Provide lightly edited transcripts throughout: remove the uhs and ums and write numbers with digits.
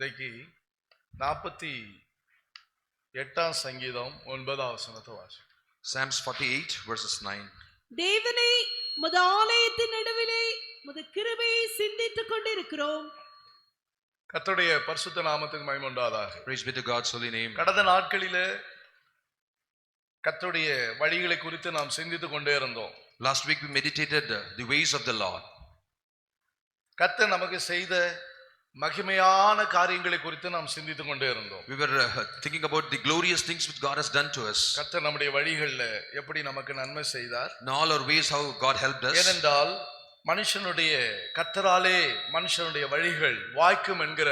இன்னைக்கு 48ஆம் சங்கீதம் 9ஆம் வசனத்தை வாசி. Psalms 48 verses 9. தேவனே உமது ஆலயத்தின் நடுவிலே உமது கிருபையை சிந்தித்துக் கொண்டிருக்கிறோம். கர்த்தருடைய பரிசுத்த நாமத்துக்கு மகிமை உண்டாதாக. Praise be to God's holy name. கடந்த நாட்களிலே கர்த்தருடைய வழிகளை குறித்து நாம் சிந்தித்துக் கொண்டே இருந்தோம். Last week we meditated the ways of the Lord. கர்த்தர் நமக்கு செய்த மகிமையான காரியங்களை குறித்து நாம் சிந்தித்துக் கொண்டே இருந்தோம். We were thinking about the glorious things which God has done to us. கர்த்தர் நம்முடைய வழிகளில் எப்படி நமக்கு நன்மை செய்தார், In all our ways how God helped us. ஏனென்றால் மனுஷனுடைய கர்த்தராலே மனுஷனுடைய வழிகள் வாய்க்கும் என்கிற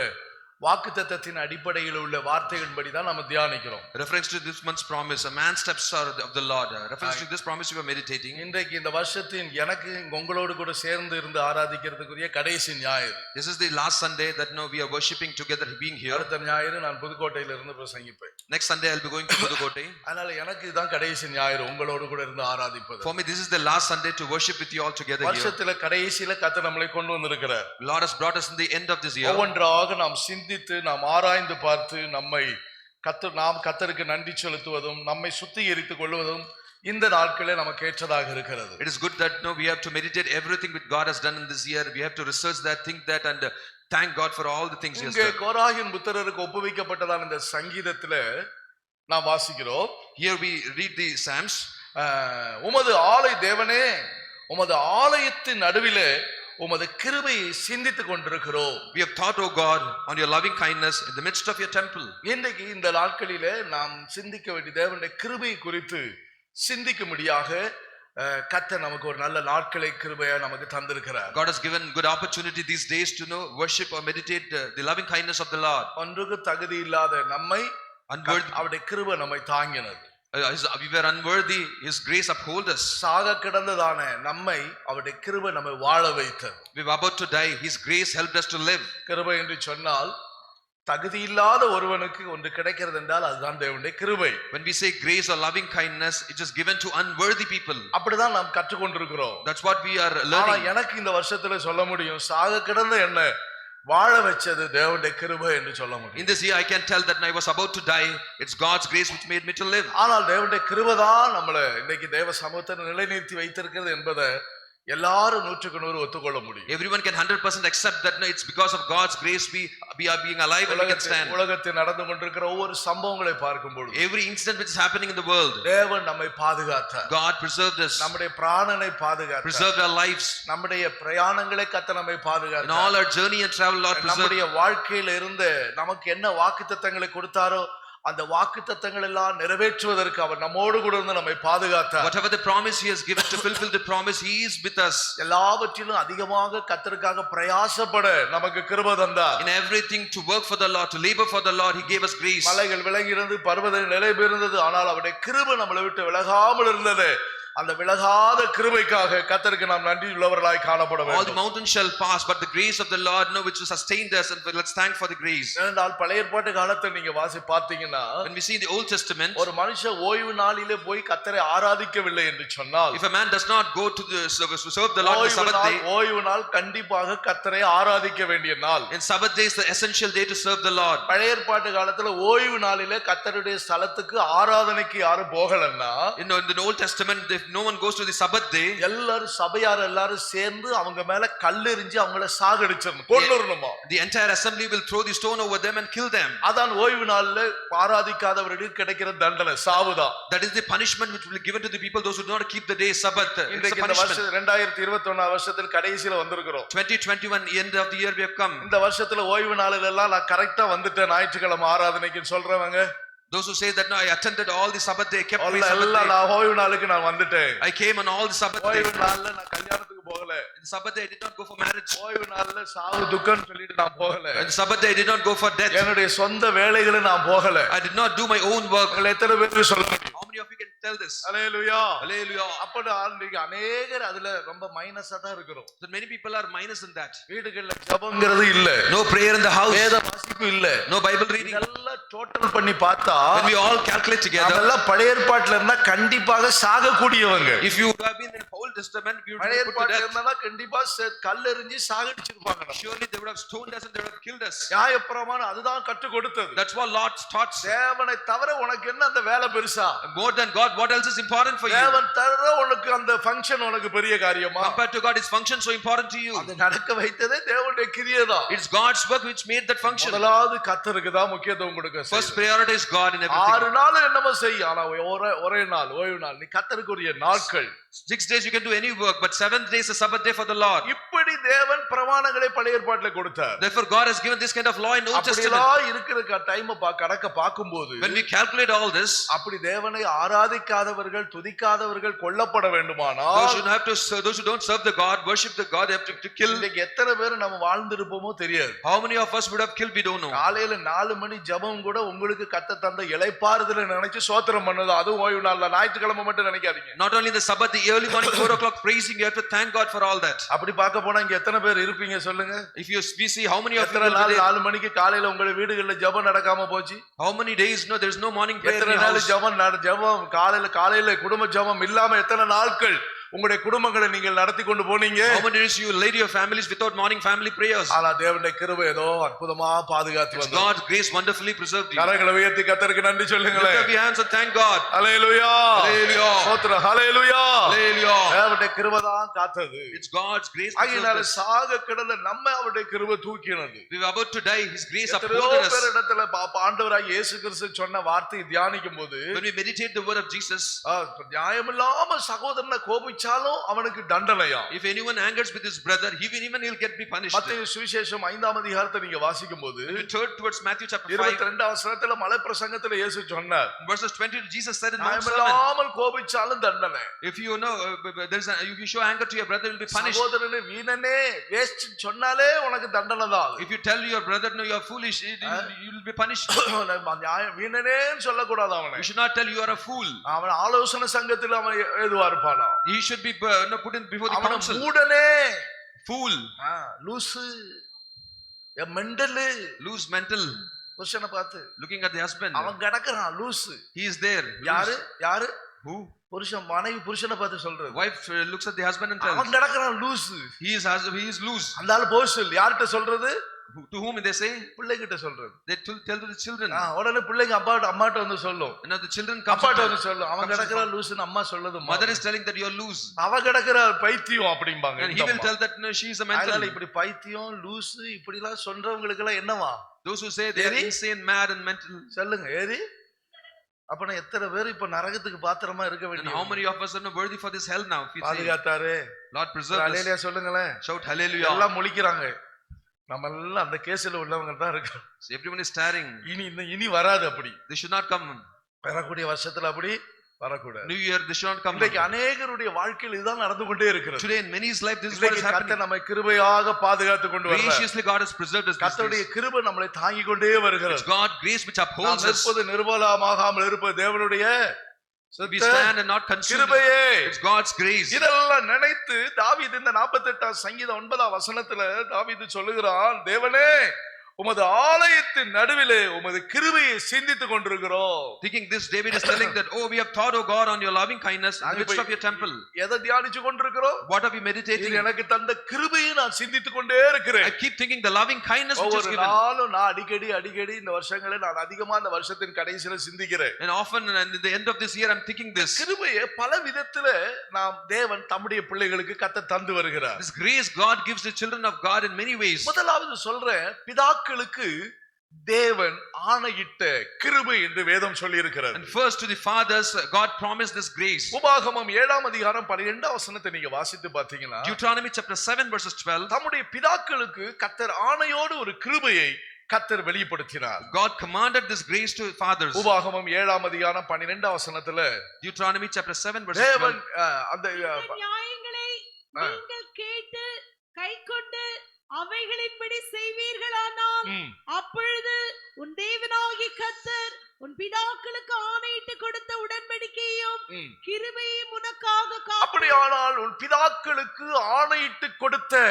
வாக்குத்தத்தத்தின் அடிப்படையில் உள்ள வார்த்தைகளின்படி தான் நம்ம தியானிக்கிறோம். Reference to this month's promise, a man's steps are of the Lord. Reference to this promise we were meditating. இன்றைக்கு இந்த வருஷத்தின் எனக்கு உங்களோடு கூட சேர்ந்து இருந்து ஆராதிக்கிறதுக்குரிய கடைசி ஞாயிறு. This is the last Sunday that now we are worshiping together being here. அடுத்த ஞாயிறு நான் புதுக்கோட்டையில இருந்து பிரசங்கிப்பேன். Next Sunday I'll be going to Pudukkottai. அதனால எனக்கு இதுதான் கடைசி ஞாயிறு உங்களோடு கூட இருந்து ஆராதிப்பது. For me this is the last Sunday to worship with you all together here. வருஷத்துல கடைசியில கர்த்தர் நம்மளை கொண்டு வந்திருக்கிறார். Lord has brought us in the end of this year. ஒவ்வொன்றாக நாம் சிந்தித்து நாம் ஆராய்ந்து பார்த்து நம்மை நாம் கர்த்தருக்கு நன்றி செலுத்துவதும் நம்மை சுத்திகரித்துக் கொள்வதும் இந்த நாட்களே நமக்கு ஏற்றதாக இருக்கிறது. It is good that no we have to meditate everything which God has done in this year. We have to research that, think that, and thank God for all the things He has இங்கே done. கோராகின் புத்திரருக்கு ஒப்புவிக்கப்பட்டதான இந்த சங்கீதத்திலே நாம் வாசிக்கிறோம். Here we read the Psalms. உமது ஆலய தேவனே, உமது ஆலயத்தின் நடுவிலே உமது கிருபையை சிந்தித்துக் கொண்டிருக்கிறோம். We have thought, O God, on your loving kindness in the midst of your temple. இன்றைக்கு இந்த நாட்களிலே நாம் சிந்திக்க வேண்டிய தேவனுடைய கிருபை குறித்து சிந்திக்கும்படியாக கர்த்தர் நமக்கு ஒரு நல்ல நாட்களை கிருபையா நமக்கு தந்திருக்கிறார். God has given good opportunity these days to know, worship or meditate the loving kindness of the Lord. ஒன்றுக்கு தகுதி இல்லாத நம்மை அவருடைய கிருபை நம்மை தாங்கினது. We were unworthy, His grace uphold us. சாக கிடந்ததான நம்மை அவருடைய கிருபை நம்மை வாழ வைத்தது. We were about to die, His grace helped us to live. கிருபை என்று சொன்னால் தகுதி இல்லாத ஒருவனுக்கு ஒன்று கிடைக்கிறது என்றால் அதுதான் தேவனுடைய கிருபை. When we say grace or loving kindness, it is given to unworthy people. அப்படிதான் நாம் கற்றுக்கொண்டிருக்கிறோம். That's what we are learning. எனக்கு இந்த வருஷத்துல சொல்ல முடியும், சாக கிடந்த என்ன வாழ வச்சது தேவனுடைய கிருபை என்று சொல்ல முடியும். In this year I can tell that I was about to die. It's God's grace which made me to live. ஆனால் தேவனுடைய கிருபை தான் நம்மளை இன்னைக்கு தேவ சமூகத்தை நிலைநிறுத்தி வைத்திருக்கிறது என்பதை எல்லாரும் 100% ஒத்துக்கொள்ள முடியும். Everyone can 100% accept that it's because of God's grace we are being alive and we can stand. உலகத்தில் நடந்து கொண்டிருக்கிற ஒவ்வொரு சம்பவங்களை பார்க்கும்போது Every incident which is happening in the world, தேவன் நம்மை பாதுகாத்தார். God preserved us, நம்முடைய பிராணனை பாதுகாத்தார். preserved our lives. நம்முடைய பிரயாணங்களை கர்த்தர் நம்மை In பாதுகாத்தார். all our journey and travel, Lord preserved. நம்முடைய வாழ்க்கையில இருந்து நமக்கு என்ன வாக்குத்தத்தங்களை கொடுத்தாரோ அந்த வாக்குத்தத்தங்கள் எல்லாம் நிறைவேற்றுவதற்கு அவர் நம்மோடு கூட இருந்து நம்மை பாதுகாத்தார். Whatever the promise He has given to fulfill the promise, He is with us. எல்லாவற்றிலும் அதிகமாக கர்த்தருக்காக பிரயாசப்பட நமக்கு கிருபை தந்தார். In everything to work for the Lord, to labor for the Lord, He gave us grace. மலைகள் விலகிருந்து பர்வதங்கள் நிலை பெயர்ந்தது, ஆனால் அவருடைய கிருபை நம்மளை விட்டு விலகாமல் இருந்தது. அந்த விலகாத கிருபைக்காக கர்த்தருக்கு நாம் நன்றி உள்ளவர்களாய் காணப்பட வேண்டும். All the mountains shall pass, but the grace of the Lord which sustained us, and let's thank for the grace. ஏனென்றால் பழைய ஏற்பாட்டு காலத்தை நீங்க வாசி பார்த்தீங்கன்னா, When we see in the Old Testament, ஒரு மனுஷன் ஓய்வு நாளிலே போய் கர்த்தரை ஆராதிக்கவில்லை என்று சொன்னால், if a man does not go to the service to serve the Lord on the Sabbath day, ஓய்வு நாள் கண்டிப்பாக கர்த்தரை ஆராதிக்க வேண்டிய நாள். in Sabbath day is the essential day to serve the Lord. பழைய ஏற்பாட்டு காலத்துல ஓய்வு நாளிலே கர்த்தருடைய ஸ்தலத்துக்கு ஆராதனைக்கு யாரும் போகலன்னா, In the Old Testament, if no one goes to the Sabbath day, எல்லாரும் சபையார் எல்லாரும் சேர்ந்து அவங்க மேல கல்லெறிஞ்சு அவங்கள சாகடிச்சிரணும், கொன்னுறணுமா. the entire assembly will throw the stone over them and kill them. அதான் ஓய்வு நாள்ல ஆராதிக்காதவர்களுக்கு கிடைக்கிற தண்டனை, சாவுதான். That is the punishment which will be given to the people those who do not keep the day Sabbath. It's a இன்றைக்கு இந்த punishment. 2021 வருஷத்துல கடைசியில வந்திருக்கிறோம். 2021 end of the year we have come. இந்த வருஷத்துல ஓய்வு நாளில எல்லாம் நான் கரெக்டா வந்துட்டேன் ஞாயிற்றுக்கிழமை ஆராதனைக்கு சொல்றவங்க, Those who say that no, I attended all the Sabbath day, I kept my Sabbath எல்லாம் day. நான் ஓய்வு நாளுக்கு நான் வந்துட்டேன். I came on all the Sabbath day. ஓய்வு நாள்ல நான் கல்யாணத்துக்கு போகல. In the Sabbath day I did not go for marriage. ஓய்வு நாள்ல சாவு துக்கம் சொல்லிட்டு நான் போகல. In the Sabbath day I did not go for death. என்னுடைய சொந்த வேலைகளை நான் போகல. I did not do my own work. உங்களை எத்தனை பேருக்கு சொல்ல முடியும்? How many of you can tell this? Hallelujah. Hallelujah. அப்படி ஆண்டவருக்கு அநேகர் அதுல ரொம்ப மைனஸா தான் இருக்கிறோம். So many people are minus in that. வீடுகள்ல ஜெபம்ங்கிறது இல்ல, No prayer in the house. வேத வாசிப்பு இல்ல, No Bible reading. இதெல்லாம் டோட்டல் பண்ணி பார்த்தா When we all calculate together, அதெல்லாம் பழைய ஏற்பாட்டுல இருந்தா கண்டிப்பாக சாகக்கூடியவங்க. if you have been in Old Testament, we would பழைய be put to ஏற்பாட்டுல death. இருந்தா கண்டிப்பா கல்லெறிஞ்சு சாகடிச்சிருப்பாங்க நம்ம. Surely they would have stoned us and they would have killed us. நியாயப்பிரமாணம் அதுதான் கற்றுக் கொடுத்தது. That's what Lord taught. தேவனை தவிர உனக்கு என்ன அந்த வேலை பெருசா? More than God, what else is important for you? தேவன் தவிர உனக்கு அந்த ஃபங்க்ஷன் உனக்கு பெரிய காரியமா? Compared to God, is function so important to you? அது நடக்க வைத்ததே தேவனுடைய கிரியைதான். It's God's work which made that function. முதலாவது கர்த்தருக்கு தான் முக்கியத்துவம் கொடுக்க. First priority is God in everything. 6 நாள் என்னமோ செய், ஆனா ஒரே நாள் ஓய்வு நாள். நீ கர்த்தருக்குரிய நாட்கள். 6 days you can do any work, but 7th day is a Sabbath day for the Lord. இப்படி தேவன் பிரமாணங்களை பழைய ஏற்பாட்டிலே கொடுத்தார். Therefore God has given this kind of law in Old Testament. அப்படிலாம் இருக்கிற டைம் கணக்க பாக்கும்போது, When we calculate all this, அப்படி தேவனை ஆராதிக்காதவர்கள் துதிக்காதவர்கள் கொல்லப்பட வேண்டுமானால், those who don't serve the God, worship the God, they have to kill. இன்னைக்கு எத்தனை பேர் நம்ம வாழ்ந்திருப்போமோ தெரியாது. How many of us would have killed, we don't know. காலையில 4 மணி ஜெபம் கூட உங்களுக்கு கர்த்தர் தந்த இளைப்பாறுதலை நினைச்சு ஸ்தோத்திரம் பண்ணது. அதுவும் ஓய்வு நாள்ல, ஞாயிற்றுக்கிழமை மட்டும் நினைக்காதீங்க. Not only the Sabbath, the early morning 4 o'clock praising, you have to thank God for all that. அப்படி பார்க்க போனா இங்க எத்தனை பேர் இருப்பீங்க சொல்லுங்க? If we see how many of you எத்தனை நாள் 4 மணிக்கு காலையில உங்க வீடுகள்ல ஜெபம் நடக்காம போச்சு? how many days no there is no morning prayer in எத்தனை your நாள் house? ஜெபம் காலையில குடும்ப ஜெபம் இல்லாம எத்தனை நாட்கள் உங்களுடைய குடும்பங்களை நீங்கள் நடத்தி கொண்டு போனீங்க? How many days you led your families without morning family prayers? ஆனா தேவனுடைய கிருபை ஏதோ அற்புதமா பாதுகாத்து வந்தது. God's grace wonderfully preserved you. கரங்களை உயர்த்தி கர்த்தருக்கு நன்றி சொல்லுங்களே. Lift up your hands and thank God. ஹல்லேலூயா, ஹல்லேலூயா, ஸ்தோத்திரம், ஹல்லேலூயா, ஹல்லேலூயா. தேவனுடைய கிருபை தான் காத்தது. It's God's grace ஆகையால preserved us. சாக கிடந்த நம்ம அவருடைய கிருபை தூக்கினது. We were about to die, his grace எத்தனையோ upholded us. பேர் இடத்துல ஆண்டவராகிய இயேசு கிறிஸ்து சொன்ன வார்த்தையை தியானிக்கும் போது, When we meditate the word of Jesus, நியாயமில்லாம சகோதரனை கோபிச்சாலும் அவனுக்கு தண்டனையா. if anyone angers with his brother, he'll get be punished. மத்தேயு சுவிசேஷம் 5ஆம் அதிகாரத்தை நீங்க வாசிக்கும் போது, When we turn towards Matthew chapter 5, 22ஆம் வசனத்துல மலை பிரசங்கத்துல இயேசு சொன்னார், verses 20, Jesus said in Mount Sermon, நியாயமில்லாமல் கோபிச்சாலும் தண்டனை. if you know if you show anger to your brother, you will be punished. சகோதரனே வீணனே வேஸ்ட் சொன்னாலே உனக்கு தண்டனை தான். If you tell your brother no, you are foolish, you will be punished. வீணனேன்னு சொல்லக்கூடாது அவனை. You should not tell you are a fool. அவன் ஆலோசனை சங்கத்துல அவன் ஏதுவா இருப்பானா? He should be put in before the council. மூடனே, Fool, loose, mental, lose mental. புருஷனை பார்த்து Looking at the husband, அவன் கிடக்குறான் லூசு. he is there. யாரு? Who? புருஷன் மனைவி புருஷனை பார்த்து சொல்றது. Wife looks at the husband and tells, அவன் கிடக்குறான் லூசு. he is loose. அந்த ஆளு போய் சொல்லு. யார்கிட்ட சொல்றது? To whom they say? பிள்ளைகிட்ட சொல்றது. They tell to the children. உடனே பிள்ளைங்க அம்மாட்ட வந்து சொல்லும். And now the children come அப்பாட்ட வந்து சொல்லும். அவன் கிடக்குறான் லூசுன்னு அம்மா சொல்லுது. Mother is telling that you are loose. அவ கிடக்குற பைத்தியம் அப்படிம்பாங்க. And he will tell that no, she is a mental. அதனால இப்படி பைத்தியம் லூசு இப்படி எல்லாம் சொல்றவங்களுக்கு எல்லாம் என்னவா? Those who say they are insane, mad and mental. சொல்லுங்க ஏறி. அப்ப எத்தனை பேர் இப்ப நரகத்துக்கு பாத்திரமா இருக்க And வேண்டிய? how many of us are not worthy for this hell now? If you say, பாதுகாத்தாரு. Lord preserve us. ஹல்லேலூயா சொல்லுங்களேன். Shout hallelujah. எல்லாம் முழிக்கிறாங்க. நம்ம எல்லாம் அந்த கேஸ்ல உள்ளவங்க தான் இருக்கோம். So everyone is staring. இனி வராது அப்படி. They should not come. வரக்கூடிய வருஷத்துல அப்படி வரக்கூடாது. New year they should not come. இன்றைக்கு அநேகருடைய வாழ்க்கையில் இதுதான் நடந்து கொண்டே இருக்கிறது. Today in many's life this is what is happening. கர்த்தர் நம்மை கிருபையாக பாதுகாத்து கொண்டு வர்றார். Graciously God has preserved us. கர்த்தருடைய கிருபை நம்மை தாங்கிக் கொண்டே வருகிறது. It's God grace which upholds us. நிற்பது நிர்மலமாகாமல் இருப்பது தேவனுடைய We stand and not consumed. கிருபையே. It's God's grace. இதெல்லாம் நினைத்து தாவீது இந்த 48ஆம் சங்கீதம் 9ஆம் வசனத்துல தாவீது சொல்லுகிறான், தேவனே உமது ஆலயத்தின் நடுவிலே உமது கிருபையை சிந்தித்துக் கொண்டிருக்கிறோம். Thinking this, David is telling that, oh, we have thought, oh God, on your loving kindness in the midst of your temple. எதை தியானிச்சு கொண்டிருக்கிறோம்? What are we meditating? எனக்கு தந்த கிருபையை நான் சிந்தித்துக் கொண்டே இருக்கிறேன். I keep thinking the loving kindness which is given. நாளும் நான் அடிக்கடி இந்த வருஷங்களை நான் அதிகமா இந்த வருஷத்தின் கடைசியில சிந்திக்கிறேன். And often at the end of this year I'm thinking this. கிருபையை பல விதத்துல நாம் தேவன் தம்முடைய பிள்ளைகளுக்கு கர்த்தர் தந்து வருகிறார். This grace God gives the children of God in many ways. முதலாவது சொல்றேன், பிதாக்களுக்கு தேவன் ஆணையிட்ட கிருபை என்று வேதம் சொல்லி இருக்கிறது. And first to the fathers God promised this grace. உபாகமம் 7ஆம் அதிகாரம் 12ஆம் வசனத்தை நீங்க வாசித்து பார்த்தீங்கன்னா, Deuteronomy chapter 7 verses 12, தம்முடைய பிதாக்களுக்கு கர்த்தர் ஆணையோடு ஒரு கிருபையை கர்த்தர் வெளிப்படுத்தினார். God commanded this grace to fathers. உபாகமம் 7ஆம் அதிகாரம் 12ஆம் வசனத்துல Deuteronomy chapter 7 verses 12, தேவன் அந்த நியாயங்களை நீங்கள் கேட்டு கைக்கொண்டு அவைகளின்படி செய்வீர்களானால் அப்பொழுது உன் தேவனாகிய கர்த்தர் உன் பிதாக்களுக்கு ஆணையிட்டு கொடுத்த உடன்படிக்கையும் கிருபையும் உனக்காக காக்கும். அப்படியானால் உன் பிதாக்களுக்கு ஆணையிட்டு கொடுத்த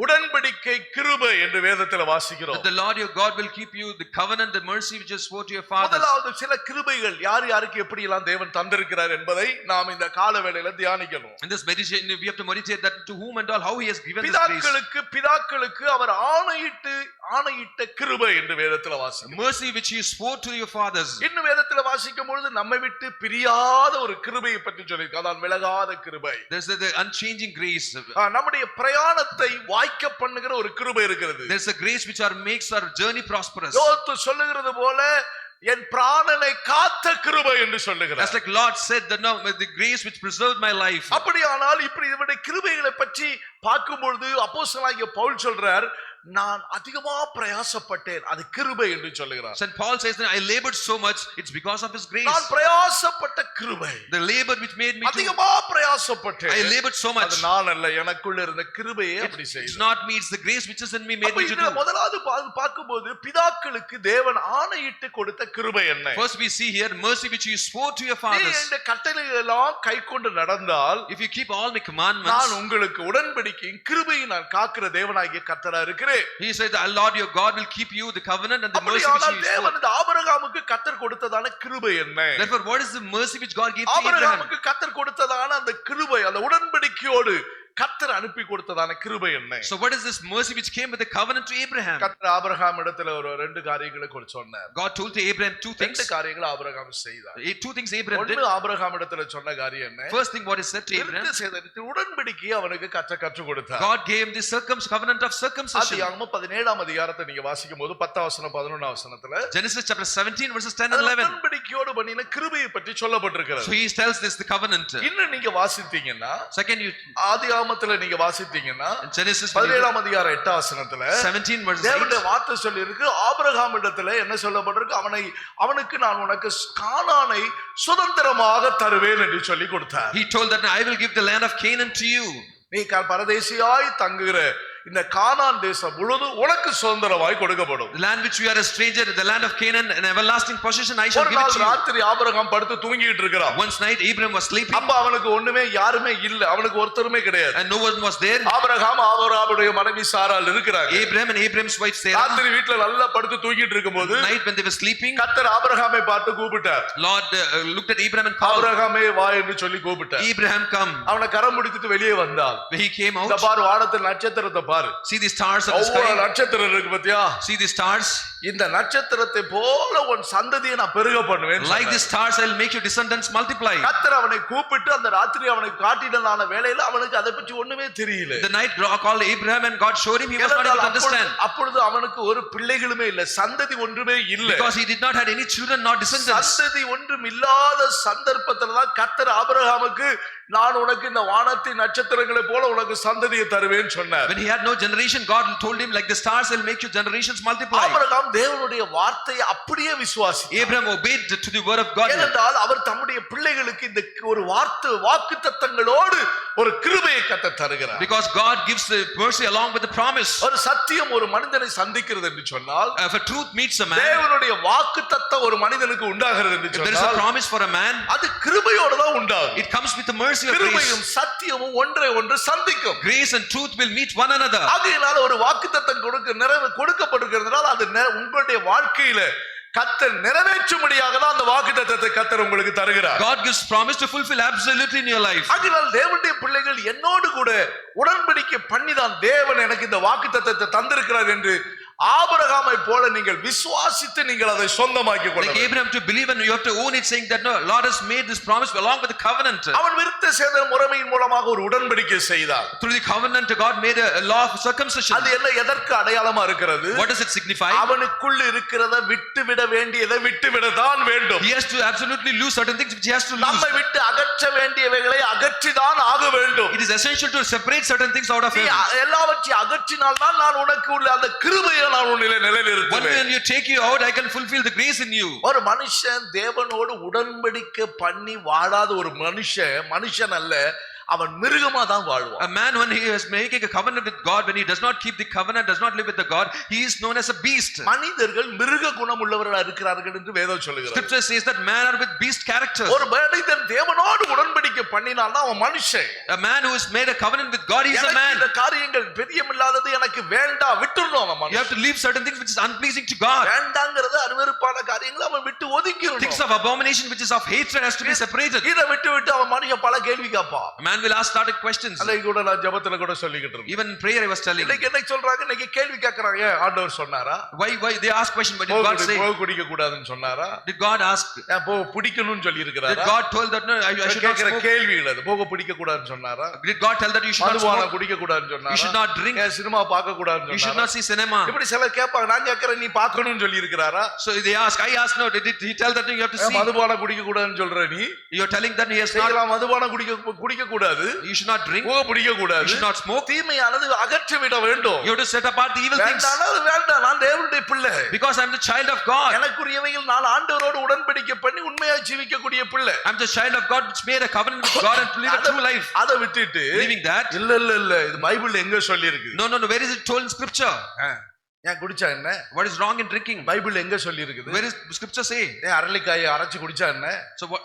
உடன்படிக்கை கிருபை என்று வேதத்துல வாசிக்கிறோம். That the Lord your God will keep you, the covenant, the mercy which you swore to your fathers. முதலாவது சில கிருபைகள் யார் யாருக்கு எப்படி எல்லாம் தேவன் தந்திருக்கிறார் என்பதை நாம் இந்த கால வேளையில தியானிக்கணும். In this meditation we have to meditate that to whom and all how he has given this grace. பிதாக்களுக்கு அவர் ஆணையிட்ட கிருபை என்று வேதத்துல வாசிக்கிறோம். Mercy which he swore to your fathers. இன்னும் வேதத்துல வாசிக்கும் பொழுது நம்மை விட்டு பிரியாத ஒரு கிருபையை பற்றி சொல்லியிருக்கு. அதான் விலகாத கிருபை. There's the unchanging grace. நம்முடைய பிரயாணத்தை வாய்க்க பண்ணுகிற ஒரு கிருபை இருக்கிறது. There's a grace which makes our journey prosperous. யோத்து சொல்லுகிறது போல என் பிராணனை காத்த கிருபை என்று சொல்லுகிறார். As like Lord said that now the grace which preserved my life. அப்படியானால் இப்படி இவருடைய கிருபைகளை பற்றி பார்க்கும்பொழுது அப்போஸ்தலனாகிய பவுல் சொல்றார், நான் அதிகமா பிரயாசப்பட்டேன், அது கிருபை என்று சொல்லுகிறார். Saint Paul says that I labored so much, it's because of his grace. நான் பிரயாசப்பட்ட கிருபை. The labor which made me அதிகமா பிரயாசப்பட்டேன். I labored so much. அது நான் அல்ல, எனக்குள்ள இருந்த கிருபையே அப்படி செய்தது. It's not me, it's the grace which is in me made me to do. முதலாவது பார்க்கும்போது பிதாக்களுக்கு தேவன் ஆணையிட்டு கொடுத்த கிருபை என்ன? First we see here mercy which you swore to your fathers. இந்த கட்டளைகளை எல்லாம் கைக்கொண்டு நடந்தால், if you keep all my commandments, நான் உங்களுக்கு உடன்படிக்கையின் கிருபையை நான் காக்கிற தேவனாகிய கர்த்தரா இருக்கிறேன். He said the Lord your God will keep you the covenant and the mercy which he தேவன் ஆபிரகாமுக்கு கர்த்தர் கொடுத்ததான கிருபை என்ன? Therefore what is the mercy which God gave to Abraham? ஆபிரகாமுக்கு கர்த்தர் கொடுத்ததான அந்த கிருபை, அந்த உடன்படிக்கையோடு கர்த்தர் அனுப்பி கொடுத்ததான கிருபை என்ன? So what is this mercy which came with the covenant to Abraham? கர்த்தர் ஆபிரகாம் இடத்துல ஒரு ரெண்டு காரியங்களை சொன்னார். God told to Abraham two things. ரெண்டு காரியங்களை ஆபிரகாம் செய்தார். Two things Abraham did. ஒன்னு ஆபிரகாம் இடத்துல சொன்ன காரியம் என்ன? First thing what is said to Abraham, உடன்படிக்கையை அவனுக்கு கற்றுக் கொடுத்தார். God gave him the covenant of circumcision. ஆதியாகமம் 17ஆம் அதிகாரத்தை நீங்க வாசிக்கும்போது 10 வசனம் 11 வசனத்துல Genesis chapter 17 verses 10 and 11. உடன்படிக்கையோடு பண்ணின கிருபையை பற்றி சொல்லப்பட்டிருக்கிறது. So he tells this the covenant. இன்னும் நீங்க வாசித்தீங்கன்னா, second you ஆதியாகமத்துல நீங்க வாசித்தீங்கன்னா, Genesis 17ஆம் அதிகாரம் 8ஆம் வசனத்துல 17 verses 8, தேவனுடைய வார்த்தை சொல்லி இருக்கு, ஆபிரகாம் இடத்துல என்ன சொல்லப்பட்டிருக்கு, அவனுக்கு நான் உனக்கு கானானை சுதந்திரமாக தருவேன் என்று சொல்லி கொடுத்தார். He told that I will give the land of Canaan to you. நீ பரதேசியாய் தங்குகிற இந்த கானான் தேசம் முழுது உனக்கு சுதந்திரமாய் கொடுக்கப்படும். The land which you are a stranger, the land of Canaan, an everlasting possession I shall give it to you. ராத்திரி Abraham படுத்து தூங்கிட்டு இருக்கிறான். Once night Abraham was sleeping. அப்ப அவனுக்கு ஒண்ணுமே யாருமே இல்ல, அவனுக்கு ஒருத்தருமே கிடையாது. And no one was there. ஆபிரகாமுடைய மனைவி சாராள் இருக்கிறாங்க. Abraham and Abraham's wife Sarah. ராத்திரி வீட்ல நல்லா படுத்து தூங்கிட்டு இருக்கும்போது night when they were sleeping, கர்த்தர் ஆபிரகாமை பார்த்து கூப்பிட்டார். Lord looked at Abraham and called. ஆபிரகாமே வா என்று சொல்லி கூப்பிட்டார். Abraham come. அவனை கரம் பிடிச்சிட்டு வெளியே வந்தான். He came out. இந்த பாரு வானத்துல நட்சத்திரத்தை பாரு. See the stars of the sky. நட்சத்திரம் இருக்கு பாத்தியா? See the stars. இந்த நட்சத்திரத்தை போல உன் சந்ததியை நான் பெருக பண்ணுவேன். Like the stars I will make your descendants multiply. கர்த்தர் அவனை கூப்பிட்டு அந்த ராத்திரி அவனுக்கு காட்டினதான வேளையில அவனுக்கு அதை பற்றி ஒண்ணுமே தெரியல. The night called Abraham and God showed him, he was not able to understand. அப்பொழுது அவனுக்கு ஒரு பிள்ளைகளுமே இல்ல, சந்ததி ஒன்றுமே இல்ல. Because he did not had any children nor descendants. சந்ததி ஒன்றும் இல்லாத சந்தர்ப்பத்துல தான் கர்த்தர் ஆபிரகாமுக்கு நான் உனக்கு இந்த வானத்தின் நட்சத்திரங்களை போல உனக்கு சந்ததியை தருவேன் சொன்னார். When he had no generation, God told him like the stars will make your generations multiply. Abraham தேவனுடைய வார்த்தையை அப்படியே விசுவாசித்தார். Abraham obeyed to the word of God. ஏனென்றால் அவர் தம்முடைய பிள்ளைகளுக்கு இந்த ஒரு வாக்குத்தத்தங்களோடு ஒரு கிருபையை கர்த்தர் தருகிறார். Because God gives the mercy along with the promise. ஒரு சத்தியம் ஒரு மனிதனை சந்திக்கிறது என்று சொன்னால், if a truth meets a man, தேவனுடைய வாக்குத்தத்தம் ஒரு மனிதனுக்கு உண்டாகிறது என்று சொன்னால், there is a promise for a man, அது கிருபையோடு தான் உண்டாகும். it comes with the mercy of grace. கிருபையும் சத்தியமும் ஒன்றை ஒன்று சந்திக்கும். Grace and truth will meet one another. ஆகையினால ஒரு வாக்குத்தத்தம் கொடுக்கப்படுகிறதுனால அது உங்களுடைய வாழ்க்கையில கர்த்தர் நிறைவேற்றும்படியாக தான் அந்த வாக்குத்தத்தத்தை கர்த்தர் உங்களுக்கு தருகிறார். God gives promise to fulfill absolutely in your life. ஆகையால் தேவனுடைய பிள்ளைகள் என்னோடு கூட உடன்படிக்கை பண்ணிதான் தேவன் எனக்கு இந்த வாக்குத்தத்தத்தை தந்திருக்கிறார் என்று ஆபிரகாமை போல நீங்கள் விசுவாசித்து நீங்கள் அதை சொந்தமாக்கி கொள்ள like Abraham to believe and you have to own it, saying that no, Lord has made this promise along with the covenant. அவன் விருத்த சேதன முறைமையின் மூலமாக ஒரு உடன்படிக்கை செய்தார். Through the covenant God made a law of circumcision. அது என்ன எதற்கு அடையாளமா இருக்கிறது? What does it signify? அவனுக்குள்ள இருக்கிறத விட்டுவிட வேண்டியதை விட்டுவிட தான் வேண்டும். He has to absolutely lose certain things which he has to lose. நம்மை விட்டு அகற்ற வேண்டியவைகளை அகற்றி தான் ஆக வேண்டும். It is essential to separate certain things out of him. எல்லாவற்றையும் அகற்றினால் தான் நான் உனக்கு உள்ள அந்த கிருபையை நான் உன்னிலே நிலைநிறுத்துவேன். When you take you out, I can fulfill the grace in you. ஒரு மனுஷன் தேவனோடு உடன்படிக்கை பண்ணி வாழாத ஒரு மனுஷன் அல்ல, அவன் மிருகமா தான் வாழ்வான். A man, when he is making a covenant with God, when he does not keep the covenant, does not live with the God, he is known as a beast. மனிதர்கள் மிருக குணம் உள்ளவர்களா இருக்கிறார்கள் என்று வேதம் சொல்லுகிறது. Scripture says that man are with beast characters. ஒரு மனிதன் தேவனோடு உடன்படிக்கை பண்ணினால்தான் அவன் மனுஷன். A man who has made a covenant with God, he is a man. இந்த காரியங்கள் பிரியமில்லாதது எனக்கு வேண்டாம் விட்டுறணும் அவன் You have மனுஷன். to leave certain things which is unpleasing to God. வேண்டாங்கிறது அருவருப்பான காரியங்களை அவன் விட்டு ஒதுக்கிடணும். Things of abomination which is of hatred has to be separated. இதை விட்டு அவன் மனுஷன் பல கேள்வி கேட்பான். A man will ask started questions. அன்னைக்கு கூட நான் ஜெபத்துல கூட சொல்லிக்கிட்டு இருக்கேன். Even in prayer I was telling. இன்னைக்கு என்ன சொல்றாங்க? இன்னைக்கு கேள்வி கேட்கறாங்க. ஆண்டவர் சொன்னாரா? Why they ask question, but did God say? போக குடிக்க கூடாதுன்னு சொன்னாரா? Did God ask? போ பிடிக்கணும்னு சொல்லி Did இருக்கிறாரா? God told that no, I should not smoke? கேள்விகள் அது. போக பிடிக்க கூடாதுன்னு சொன்னாரா? Did God tell that you should not மதுபானம் smoke? குடிக்க கூடாதுன்னு You சொன்னாரா? should not drink. சினிமா பார்க்க கூடாதுன்னு You should சொன்னாரா? not see cinema. இப்படி சிலர் கேட்பாங்க. நான் கேட்கறேன் நீ பார்க்கணும்னு சொல்லி இருக்கிறாரா? So they ask, I ask, no, did he tell that you have to see? மதுபானம் குடிக்க கூடாதுன்னு சொல்ற நீ? You are telling that he has not. செய்யலாம் மதுபானம் குடிக்க கூடாது. You should not drink. போக பிடிக்க கூடாது. You should not smoke. தீமையானது அகற்றி விட வேண்டும். You have to set apart the evil things. வேண்டாம் நான் தேவனுடைய பிள்ளை. Because I am the child of God. எனக்குரியவைகள் நான் ஆண்டவரோடு உடன்படிக்கை பண்ணி உண்மையா ஜீவிக்கக்கூடிய பிள்ளை. I am the child of God which made a covenant with God and to live a true life. அதை விட்டுட்டு Leaving that. இல்ல இது பைபிள்ல எங்க சொல்லி இருக்கு? No, where is it told in scripture? ஏன் குடிச்சா என்ன? What is wrong in drinking? பைபிள்ல எங்க சொல்லி இருக்குது? Where is scripture say? ஏன் அரளிக்காயை அரைச்சு குடிச்சா என்ன? So what?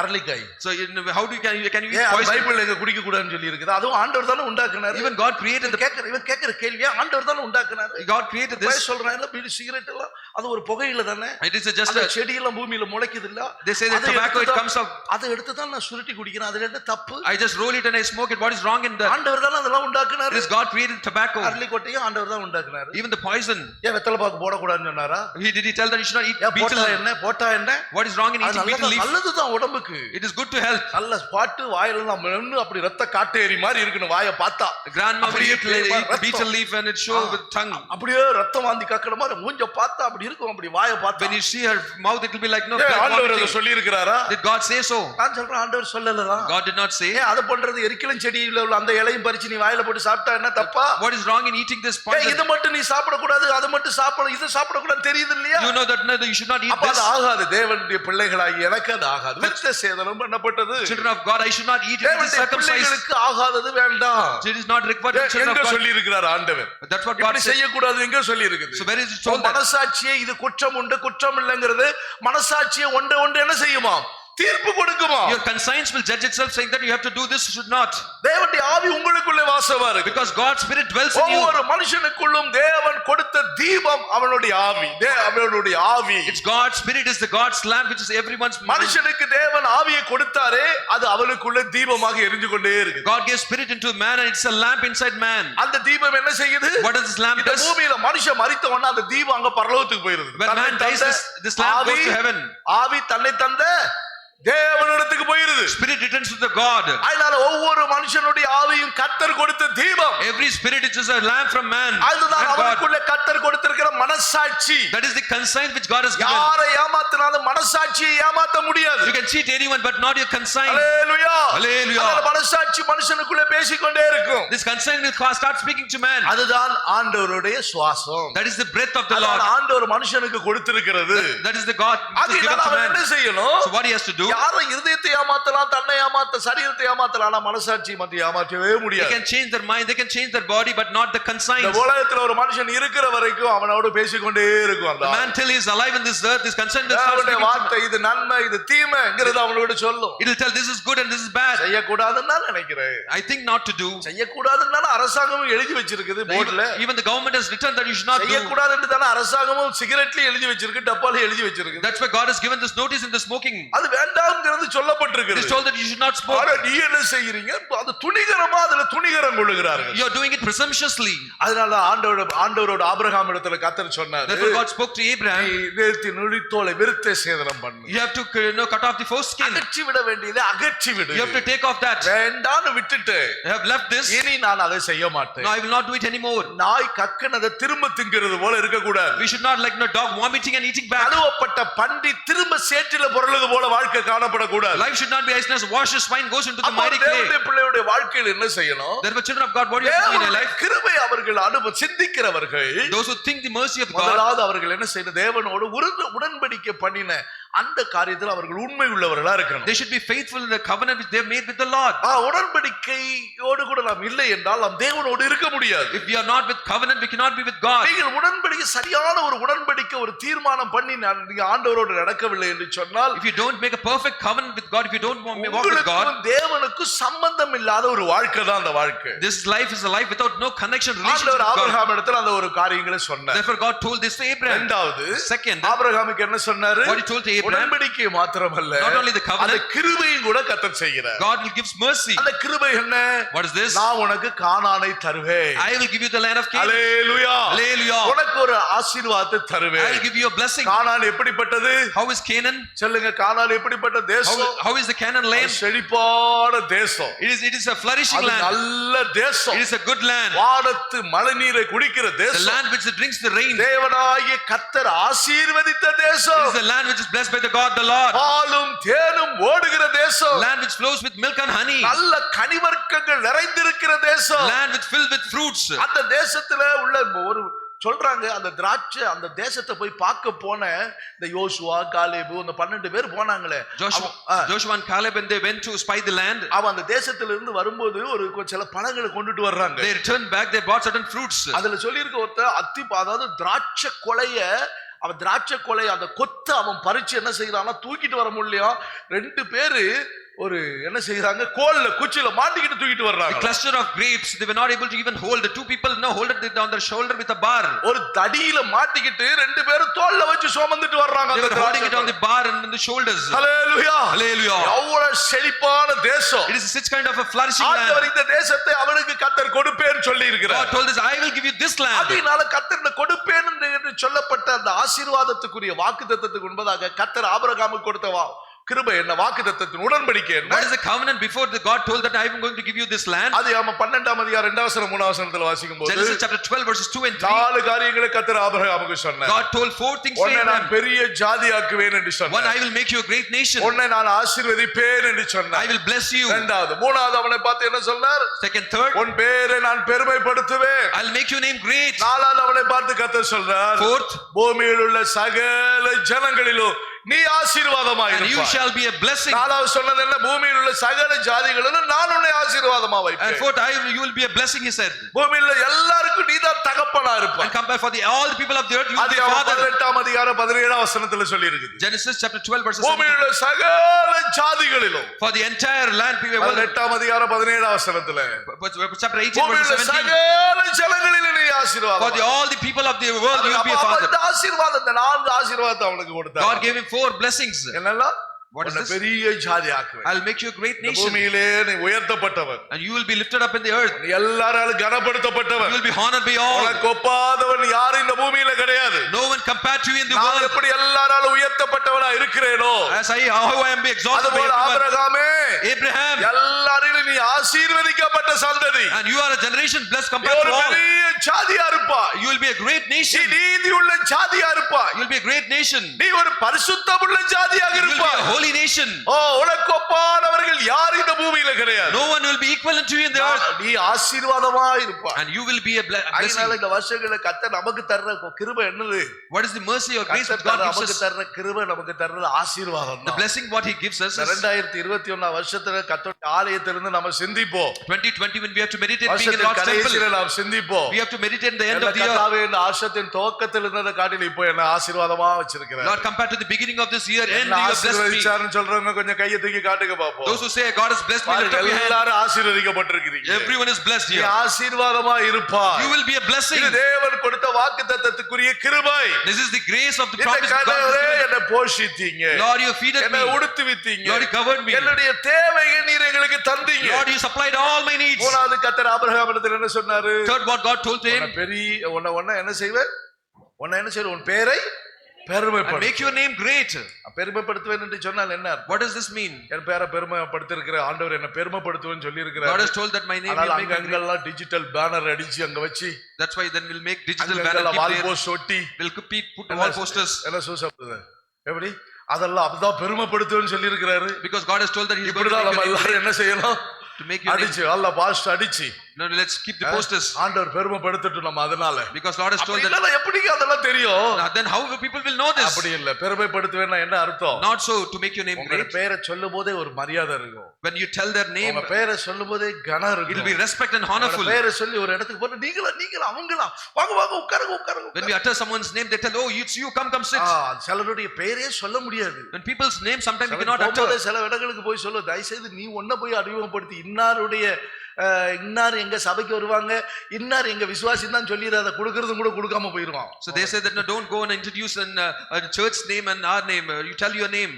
அரளிக்காய். So how do you can you eat ஏன் poison? பைபிள்ல எங்க குடிக்க கூடாதுன்னு சொல்லி இருக்குது? அதுவும் ஆண்டவர் தான உண்டாக்குனாரு. Even God created the. இவன் கேக்குற கேள்வியா ஆண்டவர் தான உண்டாக்குனாரு. God created this. சொல்றாங்க பீடி சிகரெட் எல்லாம் அது ஒரு புகையில தானே. It is just a செடி எல்லாம் பூமியில முளைக்குது இல்ல? They say that tobacco it comes out. அதை எடுத்து தான் நான் சுருட்டி குடிக்கிறேன். அதுல என்ன தப்பு? I just roll it and I smoke it. What is wrong in that? ஆண்டவர் தான அதெல்லாம் உண்டாக்குனாரு. It is God created tobacco. அரளி கொட்டையும் ஆண்டவர் தான் உண்டாக்குனாரு. Even the poison. ஏன் வெத்தலை பாக்கு போட கூடாதுன்னு சொன்னாரா? Did he tell that you should not eat betel? போட்டா என்ன? What is wrong in eating betel leaf? நல்லதுதான் உடம்புக்கு. It is good to health. நல்ல பாட்டு வாயில நம்ம மென்னு அப்படி ரத்த காட்டேரி மாதிரி இருக்கணும் வாயை பார்த்தா. Grandma will eat betel leaf and it show with tongue. அப்படியே ரத்தம் வாந்தி கக்கற மாதிரி மூஞ்ச பார்த்தா அப்படி இருக்கும் அப்படி வாயை பார்த்தா. When you see her mouth it will be like no. ஆண்டவர் அதை சொல்லி இருக்கிறாரா? Did God say so? நான் சொல்றேன் ஆண்டவர் சொல்லலடா. God did not say. அத பண்றது எரிக்கலம் செடியில உள்ள அந்த இலையும் பறிச்சு நீ வாயில போட்டு சாப்பிட்டா என்ன தப்பா? What is wrong in eating this poison? இது மட்டும் நீ சாப்பிட கூடாது அது மட்டும் சாப்பிடணும் இது சாப்பிட கூடாது தெரியுது இல்லையா? You know that no, you should not eat this. அது ஆகாது. தேவனுடைய பிள்ளைகளாகி எனக்கு அது ஆகாது. விருத்த சேதனம் பண்ணப்பட்டது. Children of God I should not eat it. It is circumcised. பிள்ளைகளுக்கு ஆகாதது வேண்டாம். It is not required for children of எங்க God. சொல்லி இருக்கிறார் ஆண்டவர்? That's what God said. said. செய்ய கூடாது எங்க சொல்லி இருக்குது? So where is it told that? மனசாட்சியே இது குற்றம் உண்டு குற்றம் இல்லங்கிறது மனசாட்சியே ஒன்று என்ன செய்யுமா? தீர்ப்பு கொடுக்குமா? Your conscience will judge itself saying that you have to do this, you should not. தேவனுடைய ஆவி உங்களுக்குள்ளே வாசமா இருக்கு. Because God's spirit dwells in you. ஒவ்வொரு மனுஷனுக்குள்ளும் தேவன் கொடுத்த தீபம் அவனுடைய ஆவி. அவனுடைய ஆவி. It's God's spirit is the God's lamp which is everyone's. மனுஷனுக்கு தேவன் ஆவியை கொடுத்தாரே அது அவனுக்குள்ள தீபமாக எரிஞ்சு கொண்டே இருக்கு. God gives spirit into man and it's a lamp inside man. அந்த தீபம் என்ன செய்யுது? What does this lamp do? பூமியில மனுஷன் மரித்த உடனே அந்த தீபம் அங்க பரலோகத்துக்கு போயிடுது. When man dies this lamp goes to heaven. ஆவி தன்னை தந்த தேவனிடத்துக்கு போயிருது. Spirit returns to the God. அதனால ஒவ்வொரு மனுஷனுடைய ஆவியும் கர்த்தர் கொடுத்த தீபம். Every spirit is a lamp from man. அதுதான் அவனுக்குள்ள கர்த்தர் கொடுத்திருக்கிற மனசாட்சி. That is the conscience which God has given. யாரை ஏமாத்தினாலும் மனசாட்சியை ஏமாத்த முடியாது. You can cheat anyone but not your conscience. Hallelujah. Hallelujah. அதனால மனசாட்சி மனுஷனுக்குள்ள பேசிக்கொண்டே இருக்கும். This conscience will start speaking to man. அதுதான் ஆண்டவருடைய சுவாசம். That is the breath of the Lord. ஆண்டவர் மனுஷனுக்கு கொடுத்திருக்கிறது. That is the God which is given to man. என்ன செய்யணும்? So what he has to do? யாரை இருதயத்தை ஏமாத்தலாம் தன்னை ஏமாத்த சரீரத்தை ஏமாத்தலாம் ஆனா மனசாட்சி மத்திய ஏமாற்றவே முடியாது. They can change their mind, they can change their body but not the conscience. இந்த உலகத்துல ஒரு மனுஷன் இருக்கிற வரைக்கும் அவனோடு பேசிக்கொண்டே இருக்கும் அந்த man till he is alive in this earth, this conscience will start speaking. வார்த்தை இது நன்மை இது தீமைங்கிறது அவனோட சொல்லும். It will tell this is good and this is bad. செய்ய கூடாதுன்னு நான் நினைக்கிறேன். I think not to do. செய்ய கூடாதுன்னு அரசாங்கமும் எழுதி வச்சிருக்குது போர்டுல. Even the government has written that you should not do. செய்ய கூடாதுன்னு தான அரசாங்கமும் சிகரெட்ல எழுதி வச்சிருக்கு டப்பால எழுதி வச்சிருக்கு. That's why God has given this notice in the smoking. அது வேண்டாம்ங்கிறது சொல்லப்பட்டிருக்கு. It is told that you should not smoke. ஆனா நீ என்ன செய்றீங்க? அது துணிகரமா அதுல துணிகரம் கொள்ளுகிறார்கள். You are doing it presumptuously. அதனால ஆண்டவரோட ஆபிரகாம் இடத்துல கர்த்தர் சொன்னார். Therefore God spoke to Abraham. நீ நுனித்தோலை விருத்த சேதனம் பண்ணு. You have to cut off the foreskin. அகற்றி விட வேண்டியதை அகற்றி விடு. You have to take off that. வேண்டான்னு விட்டுட்டு I have left this. இனி நான் அதை செய்ய மாட்டேன். No, I will not do it anymore. நாய் கக்கனதை திரும்ப திங்கிறது போல இருக்க கூடாது. We should not like no dog vomiting and eating back. கழுவப்பட்ட பன்றி திரும்ப சேற்றில புரளுது போல வாழ்க்கை காணப்பட கூடாது. Life should not be as washes swine goes into the miry clay. தேவனுடைய பிள்ளையுடைய வாழ்க்கையில் என்ன செய்யணும்? Therefore children of God, what do you have to do in your life? கிருபை அவர்கள் சிந்திக்கிறவர்கள் those who think the mercy of God, முதலாவது அவர்கள் என்ன செய்யணும்? தேவனோடு உடன்படிக்கை பண்ணின அந்த காரியத்தில் அவர்கள் உண்மை உள்ளவர்களா இருக்கணும். They should be faithful in the covenant which they have made with the Lord. உடன்படிக்கையோடு கூட நாம் இல்லை என்றால் நாம் தேவனோடு இருக்க முடியாது. If we are not with covenant, we cannot be with God. நீங்கள் உடன்படிக்கை சரியான ஒரு உடன்படிக்கை ஒரு தீர்மானம் பண்ணி நீங்க ஆண்டவரோடு நடக்கவில்லை என்று சொன்னால், If you don't make a perfect covenant with God, if you don't walk with God, உங்களுக்கும் தேவனுக்கும் சம்பந்தம் இல்லாத ஒரு வாழ்க்கை தான் அந்த வாழ்க்கை. this life is a life without no connection, relationship ஆண்டவர் with God. ஆபிரகாம் இடத்துல அந்த ஒரு காரியங்களை சொன்னார். Therefore God told this to Abraham. இரண்டாவது, Second, ஆபிரகாமுக்கு என்ன சொன்னாரு? what he told to Abraham, உடன்படிக்கை மாத்திரமல்ல, not only the அந்த covenant, கிருபையும் கூட கர்த்தர் செய்கிறார். God will give mercy. அந்த கிருபை என்ன? What is this? நான் உனக்கு கானானை தருவேன். I will give you the land of Canaan. Hallelujah. Hallelujah. உனக்கு ஒரு ஆசீர்வாதத்தை I தருவேன். will give you a blessing. கானான் எப்படிப்பட்டது? How is Canaan? சொல்லுங்க, கானான் எப்படிப்பட்ட தேசம்? How is the Canaan land? செழிப்பான தேசம். It is a flourishing அது land. நல்ல தேசம். It is a good land. வானத்து மழைநீரை குடிக்கிற The தேசம். land which drinks the rain. தேவனாகிய கர்த்தர் ஆசீர்வதித்த It தேசம். is the land which is blessed by the God the Lord. பாலும் தேனும் ஓடுகிற தேசம். Land which flows with milk and honey. நல்ல கனிவர்க்கங்கள் நிறைந்திருக்கிற தேசம். Land which filled with fruits. அந்த தேசத்துல உள்ள ஒரு சொல்றாங்க, அந்த திராட்சை அந்த தேசத்தை போய் பார்க்க போன இந்த யோசுவா காலேபு அந்த 12 பேர் போனாங்களே, Joshua and Caleb, when they went to spy the land, அவன் அந்த தேசத்துல இருந்து வரும்போது ஒரு சில பழங்களை கொண்டுட்டு வர்றாங்க. they returned back, they brought certain fruits. அதுல சொல்லி இருக்க ஒருத்த அதாவது திராட்சை கொலைய அந்த கொத்த அவன் பறிச்சு என்ன செய்யறான்னா தூக்கிட்டு வர முடியல. 2 பேரு ஒரு என்ன செய்யறாங்க, கோல்ல குச்சில மாட்டிக்கிட்டு தூக்கிட்டு வர்றாங்க. A cluster of grapes, they were not able to even hold. The 2 people now hold it on their shoulder with a bar. ஒரு தடியில மாட்டிக்கிட்டு 2 பேரும் தோள்ல வச்சு சுமந்துட்டு வர்றாங்க. They were holding it on the bar and on the shoulders. Hallelujah. Hallelujah. எவ்வளவு செழிப்பான தேசம். It is such kind of a flourishing ஆண்டவர் land. இந்த தேசத்தை அவனுக்கு கர்த்தர் கொடுப்பேன்னு சொல்லி God இருக்கிறார். told us, I will give you this land. அதனால கர்த்தர் கொடுப்பேன் என்று சொல்லப்பட்ட அந்த ஆசீர்வாதத்துக்குரிய வாக்குத்தத்தத்துக்கு முன்பதாக கர்த்தர் ஆபிரகாமுக்கு கொடுத்த கிருபை என்ன, வாக்குத்தத்தத்தின் உடன்படிக்கை என்ன? What is the covenant before the God told that I am going to give you this land? ஆதியாகமம் 12ஆம் அதிகாரம் 2 வசனம் 3 வசனத்துல வாசிக்கும்போது Genesis chapter 12 verses 2 and 3. 4 காரியங்களை கர்த்தர் ஆபிரகாமுக்கு சொன்னார். God told 4 things to உன்னை நான் Abraham. பெரிய ஜாதியாக்குவேன் என்று One, சொன்னார். I will make you a great nation. உன்னை நான் ஆசீர்வதிப்பேன் என்று சொன்னார். I will bless you. இரண்டாவது, மூணாவது அவனை பார்த்து என்ன சொன்னார்? Second, third, உன் பேரை நான் பெருமைப்படுத்துவேன். I'll make your name great. நாலாவது அவனை பார்த்து கர்த்தர் சொல்றார், Fourth, பூமியில் உள்ள சகல ஜனங்களிலும் நீ ஆசீர்வாதமாய் and you இருப்பாய். shall be a blessing. நாலாவது சொன்னது என்ன? பூமியில் உள்ள சகல ஜாதிகளிலும் நான் உன்னை ஆசீர்வாதமா And வைப்பேன். fourth, you will be a blessing, he said. பூமியில் உள்ள எல்லாருக்கும் நீதான் தகப்பனா And இருப்பாய். compare for all the people of the earth, you will அது be a father. 18ஆம் அதிகாரம் 17ஆம் வசனத்துல சொல்லி இருக்குது. Genesis chapter 12 verses 7. பூமியில் உள்ள சகல ஜாதிகளிலும், For the entire land, people. 18ஆம் அதிகாரம் 17ஆம் வசனத்துல Chapter 18 பூமியில் verses உள்ள 17. சகல ஜனங்களிலும் நீ For ஆசீர்வாதம். all the people of the world, you will be a father. அந்த ஆசீர்வாதத்தை 4 ஆசீர்வாதத்தை அவனுக்கு கொடுத்தார். God gave him 4 blessings. என்னெல்லாம்? What is உன்னை this? பெரிய ஜாதி ஆக்குவேன். I'll make you a great இந்த nation. பூமியிலே நீ உயர்த்தப்பட்டவன். And you will be lifted up in the earth. நீ எல்லாராலும் You கனப்படுத்தப்பட்டவன். will be honored by all. உனக்கு ஒப்பாதவன் யாரும் இந்த பூமியில கிடையாது. No one compared to you in the நான் world. எப்படி எல்லாராலும் உயர்த்தப்பட்டவனா இருக்கிறேனோ, How I am be exalted by அதுபோல everyone. ஆபிரகாமே Abraham, எல்லாரிலும் நீ ஆசீர்வதிக்கப்பட்ட சந்ததி. and you are a generation blessed நீ compared ஒரு to all. பெரிய ஜாதியா இருப்பாய். You will be a great நீ nation. நீதியுள்ள ஜாதியா இருப்பாய். You will be a great nation. நீ ஒரு பரிசுத்தமுள்ள ஜாதியாக You will be இருப்பாய். a holy nation. உனக்கு ஒப்பானவர்கள் யார் இந்த பூமியில கிடையாது. No one will be equivalent to you in the earth. நீ ஆசீர்வாதமா இருப்பாய். And you will be a அதனால blessing. இந்த வருஷங்களை கர்த்தர் நமக்கு தர்ற கிருபை என்னது? What is the mercy or grace that கர்த்தர் God gives நமக்கு us? தர்ற கிருபை, நமக்கு தர்றது ஆசீர்வாதம் The தான். blessing what he gives us is 2021 வருஷத்துல கர்த்தருடைய ஆலயத்திலிருந்து நம்ம சிந்திப்போம். 2020 when we have to meditate being in வருஷத்தின் God's கடைசியில temple. நாம் சிந்திப்போம். We have to meditate in the end என்ன of the year. கர்த்தாவே, இந்த ஆசத்தின் துவக்கத்தில் இருந்ததை காட்டில இப்போ என்ன ஆசீர்வாதமா வச்சிருக்கிறார். Lord, compared to the beginning of this year, end என்ன you have blessed me. ஆசீர்வதிச்சாருன்னு சொல்றவங்க கொஞ்சம் கையை தூக்கி காட்டுங்க பாப்போம். Those who say God has blessed me, lift up your hand. எல்லாரும் ஆசீர்வதிக்கப்பட்டிருக்கிறீங்க. Everyone is blessed நீ here. ஆசீர்வாதமா இருப்பாய். You will be a blessing. இது தேவன் கொடுத்த வாக்குத்தத்தத்துக்குரிய கிருபை. This is the grace of the இந்த promise of God. கர்த்தாவே, என்னை போஷித்தீங்க. Lord, you feeded என்னை me. உடுத்துவித்தீங்க. Lord, you covered me. என்னுடைய தேவையை நீர் எங்களுக்கு தந்தீங்க. Lord, you supplied all my needs. மூணாவது கர்த்தர் ஆபிரகாமிடத்தில் என்ன சொன்னாரு? Third, what God told to him, உன்னை என்ன செய்வேன்? உன் பேரை and பெருமைப்படுத்து. make your name great. பெருமைப்படுத்துவேன் என்று சொன்னால் என்ன? What does this mean? என் பேரை பெருமைப்படுத்திருக்கிற ஆண்டவர் என்ன பெருமைப்படுத்துவேன்னு சொல்லி இருக்கிறார். God has told that my name ஆனால் will make a great. அங்கெல்லாம் டிஜிட்டல் பேனர் அடிச்சு அங்க வச்சு, That's why then we'll make digital banner, அங்கெல்லாம் keep வால் there. போஸ்ட் ஒட்டி, We'll put wall posters. என்ன சூசப்படுது எப்படி? அதெல்லாம் அதுதான் பெருமைப்படுத்துவேன்னு சொல்லி இருக்கிறாரு. Because God has told that He's going to இப்படிதான் make நம்ம your name எல்லாரும் என்ன செய்யணும்? to make your name. அடிச்சு அல்ல பாஸ்ட் அடிச்சு Now let's keep the posters ஆண்டவர் பெருமைப்படுத்தட்டும் நம்ம அதனால. because Lord has told அப்படி that. இல்லைன்னா எப்படிங்க அதெல்லாம் தெரியும்? Now then how will people will know this? அப்படி இல்ல. பெருமைப்படுத்துவேன்னா என்ன அர்த்தம்? Not so to make your name உங்க great. பேரை சொல்லும்போதே ஒரு மரியாதை இருக்கும். When you tell their name, உங்க பேரை சொல்லும்போதே கனம் it will இருக்கும். be respect and honorful. உங்க பேரை சொல்லி ஒரு இடத்துக்கு போனா நீங்களா அவங்களா வாங்க வாங்க உட்காருங்க உட்காருங்க. When we utter someone's name, they tell, oh, it's you, come sit. சிலருடைய பேரே சொல்ல முடியாது. When people's name, sometimes we சிலர் cannot போகும்போதே utter. சில இடங்களுக்கு போய் சொல்ல தயவுசெய்து நீ ஒன்ன போய் அறிமுகப்படுத்தி இன்னாருடைய இன்னார் எங்க சபைக்கு வருவாங்க இன்னார் எங்க விசுவாசி தான் சொல்லி அதை கொடுக்கறதும் கூட கொடுக்காம போயிருவான். So they say that no, don't go and introduce a church name and our name. You tell your name.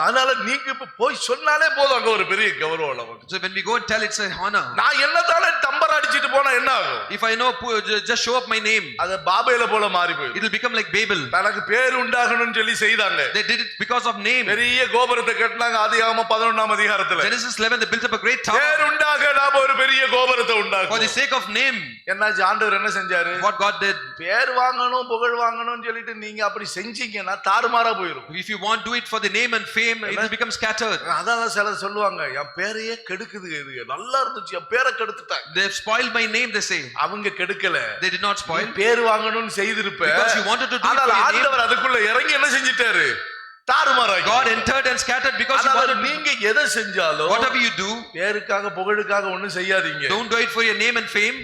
அதனால நீங்க இப்ப போய் சொன்னாலே போதும் அங்க ஒரு பெரிய கௌரவம் நமக்கு. So when we go and tell, it's an honor. நான் என்னதால டம்பர் அடிச்சிட்டு போனா என்ன ஆகும்? If I know, just show up my name. அது பாபேல போல மாறி போயிடும். It will become like Babel. தனக்கு பேர் உண்டாகணும்னு சொல்லி செய்தாங்க. They did it because of name. பெரிய கோபுரத்தை கட்டினாங்க ஆதியாகமம் 11ஆம் அதிகாரத்துல. Genesis 11, they built up a great tower. பேர் உண்டாக நாம ஒரு பெரிய கோபுரத்தை உண்டாக்குவோம். For the sake of name. என்னாச்சு ஆண்டவர் என்ன செஞ்சாரு? What God did. பேர் வாங்கணும் புகழ் வாங்கணும்னு சொல்லிட்டு நீங்க அப்படி செஞ்சீங்கன்னா தாறுமாறா போயிடும். If you want to do it for the name and fame, it will become scattered. அதான் சிலர் சொல்லுவாங்க என் பேரையே கெடுக்குது இது நல்லா இருந்துச்சு என் பேரை கெடுத்துட்டாங்க. They have spoiled my name, they say. அவங்க கெடுக்கல. They did not spoil. பேர் வாங்கணும்னு செய்திருப்ப. Because you wanted to do it for your name. ஆண்டவர் அதுக்குள்ள இறங்கி என்ன செஞ்சிட்டாரு? தாறுமாறா. God entered and scattered because you wanted. நீங்க எதை செஞ்சாலும் Whatever you do, பேருக்காக புகழுக்காக ஒண்ணும் செய்யாதீங்க. don't do it for your name and fame.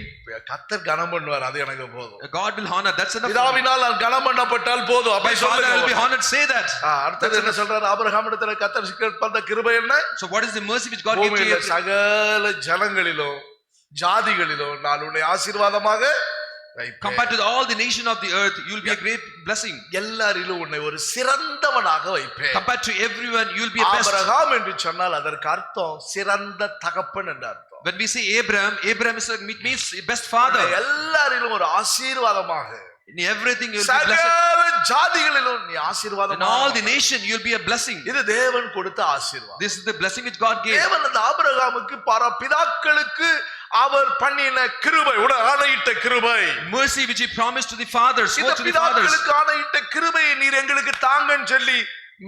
கர்த்தர் கனம் பண்ணுவார் அது எனக்கு போதும். God will honor. That's enough. பிதாவினால் நான் கனம் பண்ணப்பட்டால் போதும். My அப்படி father will be சொல்லுங்க. honored. Say that. அடுத்து என்ன சொல்றாரு? ஆபிரகாமிடத்துல கர்த்தர் பண்ண கிருபை என்ன? So what is the mercy which God gave to பூமியில you? சகல ஜனங்களிலும் ஜாதிகளிலும் நான் உன்னை ஆசீர்வாதமாக வைப்பேன். Compared to all the nation of the earth, you will be a great blessing. எல்லாரிலும் உன்னை ஒரு சிறந்தவனாக வைப்பேன். Compared to everyone, you will be a best. Abraham என்று சொன்னால் அதற்கு அர்த்தம் சிறந்த தகப்பன் என்று அர்த்தம். When we say Abraham, Abraham means best father. எல்லாரிலும் ஒரு ஆசீர்வாதமாக. In everything you will be blessed. சகல ஜாதிகளிலும் நீ In ஆசீர்வாதமாக. all the nation you will be a blessing. இது தேவன் கொடுத்த ஆசீர்வாதம். This is the blessing which God gave. தேவன் அந்த ஆபிரகாமுக்கு பிதாக்களுக்கு அவர் பண்ணின கிருபை ஆணையிட்ட கிருபை. Mercy which he promised to the fathers, இந்த spoke to the fathers. பிதாக்களுக்கு ஆணையிட்ட கிருபையை நீர் எங்களுக்கு தாங்கன்னு சொல்லி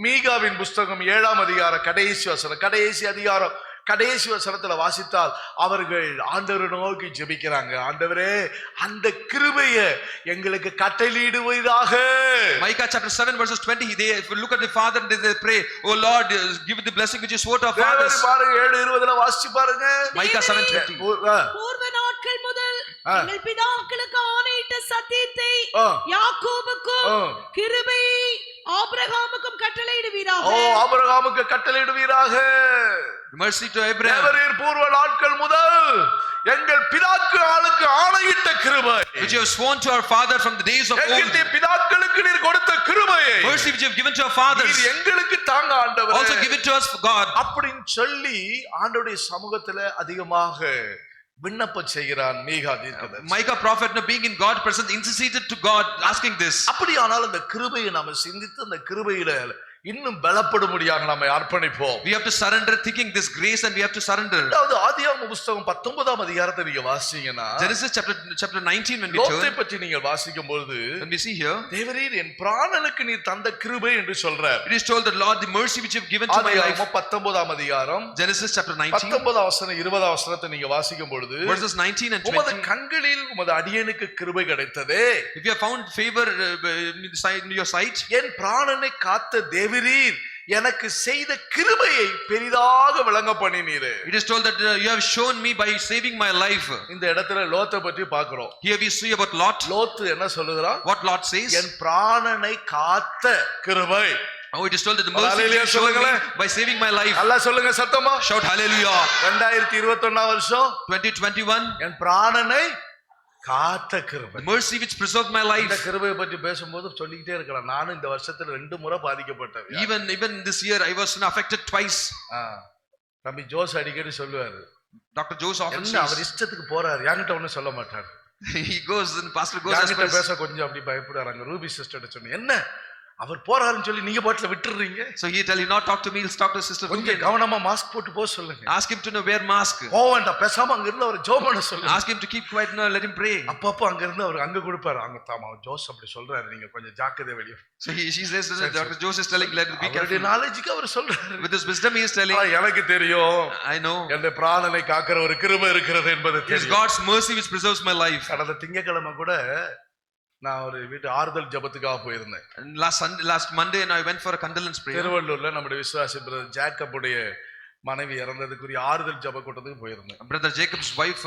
மீகாவின் புஸ்தகம் 7ஆம் அதிகாரம் கடைசி அதிகாரம் கடைசி வசனத்துல வாசித்தால் அவர்கள் ஆண்டவரை நோக்கி ஜெபிக்கிறாங்க. ஆண்டவரே அந்த கிருபையை எங்களுக்கு கட்டளையிடுவதாக. Micah chapter 7 verses 20, they look at the father and they pray, oh Lord, give the blessing which you swore to our fathers. பாருங்க 7:20 வாசிச்சு பாருங்க. Micah 7:20. பூர்வ நாட்கள் முதல் எங்கள் பிதாக்களுக்கு ஆணையிட்ட சத்தியத்தை யாக்கோபுக்கும் கிருபையை ஆபிரகாமுக்கும் கட்டளையிடுவீராக. ஆபிரகாமுக்கு கட்டளையிடுவீராக. Mercy to Abraham. தேவரீர் பூர்வ நாட்கள் முதல் எங்கள் பிதாக்களுக்கு ஆணையிட்ட கிருபை which you have sworn to our father from the days of old. எங்கள் பிதாக்களுக்கு நீர் கொடுத்த கிருபையை Mercy which you have given to our fathers. நீர் எங்களுக்கு தாங்க ஆண்டவரே. Also give it to us for God. அப்படினு சொல்லி ஆண்டவருடைய சமூகத்துல அதிகமாக விண்ணப்பம் செய்கிறான் மீகா தீர்க்கதரிசி. Micah prophet, now being in God's presence, interceded to God asking this. அப்படியானால் அந்த கிருபையை நாம சிந்தித்து அந்த கிருபையில இன்னும் பலப்படும்படியாக நாம அர்ப்பணிப்போம். We have to surrender, thinking this grace, and we have to surrender. அதாவது ஆதியாகம புத்தகம் 19ஆம் அதிகாரத்தை நீங்க வாசிச்சீங்கன்னா Genesis chapter 19 when we லோத்தை turn, பற்றி நீங்க வாசிக்கும் பொழுது when we see here, தேவரீர் என் பிராணனுக்கு நீர் தந்த கிருபை என்று சொல்றார். it is told that Lord, the mercy which you have given to my life. ஆதியாகமம் 19ஆம் அதிகாரம் Genesis chapter 19 19ஆம் வசனம் 20ஆம் வசனத்தை நீங்க வாசிக்கும் பொழுது verses 19 and உமது 20. கண்களில் உமது அடியேனுக்கு கிருபை கிடைத்ததே. If you have found favor in your sight, என் பிராணனை காத்த தேவரீர் எனக்கு செய்த கிருபையை பெரிதாக விளங்க பண்ணினீரே. it is told that you have shown me by saving my life. இந்த இடத்துல லோத்தை பற்றி பார்க்கிறோம். Here we see about Lot. லோத்து என்ன சொல்லுகிறான்? What Lot says? என் பிராணனை காத்த கிருபை. Oh, it is told that the mercy which you have shown me by saving my life. அல்லா சொல்லுங்க சத்தமா. Shout hallelujah. 2021 வருஷம் 2021. என் பிராணனை காத்த கிருபை. The mercy which preserved my life. இந்த கிருபையை பற்றி பேசும்போது சொல்லிக்கிட்டே இருக்கலாம். நானும் இந்த வருஷத்துல 2 முறை பாதிக்கப்பட்டேன். Even this year I was affected twice. தம்பி ஜோஸ் அடிக்கடி சொல்லுவாரு. Dr. Joseph often என்ன அவர் says, இஷ்டத்துக்கு போறாரு, என்கிட்ட ஒண்ணும் சொல்ல மாட்டாரு. he goes and pastor goes as என்கிட்ட well. பேச கொஞ்சம் அப்படி பயப்படுறாங்க. ரூபி சிஸ்டர் சொன்னேன், என்ன அவர் போறாருன்னு சொல்லி நீங்க பாட்டுல விட்டுறீங்க. So he tell you not talk to me, he'll talk to sister கொஞ்சம் Ruby. கவனமா மாஸ்க் போட்டு போக சொல்லுங்க. Ask him to wear mask. போவேண்டா, பேசாம அங்க இருந்து அவர் ஜெபம் பண்ண சொல்லுங்க. Ask him to keep quiet, no, let him pray. அப்பப்ப அங்க இருந்து அவர் அங்க கொடுப்பாரு. அங்க தாமா ஜோஸ் அப்படி சொல்றாரு, நீங்க கொஞ்சம் ஜாக்கிரதை வெளிய. So she says, Dr. Joseph is telling, let it be அவருடைய careful. நாலேஜுக்கு அவர் சொல்றாரு. With his wisdom he is telling, எனக்கு தெரியும் I know என் பிராணனை காக்கிற ஒரு கிருபை இருக்கிறது என்பது it is தெரியும். God's mercy which preserves my life. கடந்த திங்கட்கிழமை கூட நான் ஒரு வீட்டு ஆறுதல் ஜெபத்துக்காக போயிருந்தேன். And last Monday and I went for a condolence prayer. திருவள்ளூர்ல நம்முடைய விசுவாசி பிரதர் ஜேக்கபுடைய மனைவி இறந்ததுக்குரிய ஆறுதல் ஜெப கூட்டத்துக்கு போயிருந்தேன். Brother Jacob's wife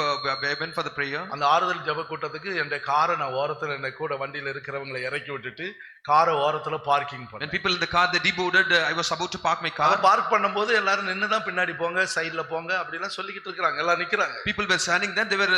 went for the prayer. அந்த ஆறுதல் ஜெப கூட்டத்துக்கு என் காரை நான் ஓரத்துல என்ன கூட வண்டியில இருக்கிறவங்களை இறக்கி விட்டுட்டு காரை ஓரத்துல பார்க்கிங் When பண்ணேன். people in the car they deboarded, I was about to park my car. Park பண்ணும்போது எல்லாரும் நின்னுதான் பின்னாடி போங்க, சைடுல போங்க அப்படிலாம் சொல்லிக்கிட்டு இருக்காங்க. எல்லாம் நிக்கிறாங்க. People were standing there, they were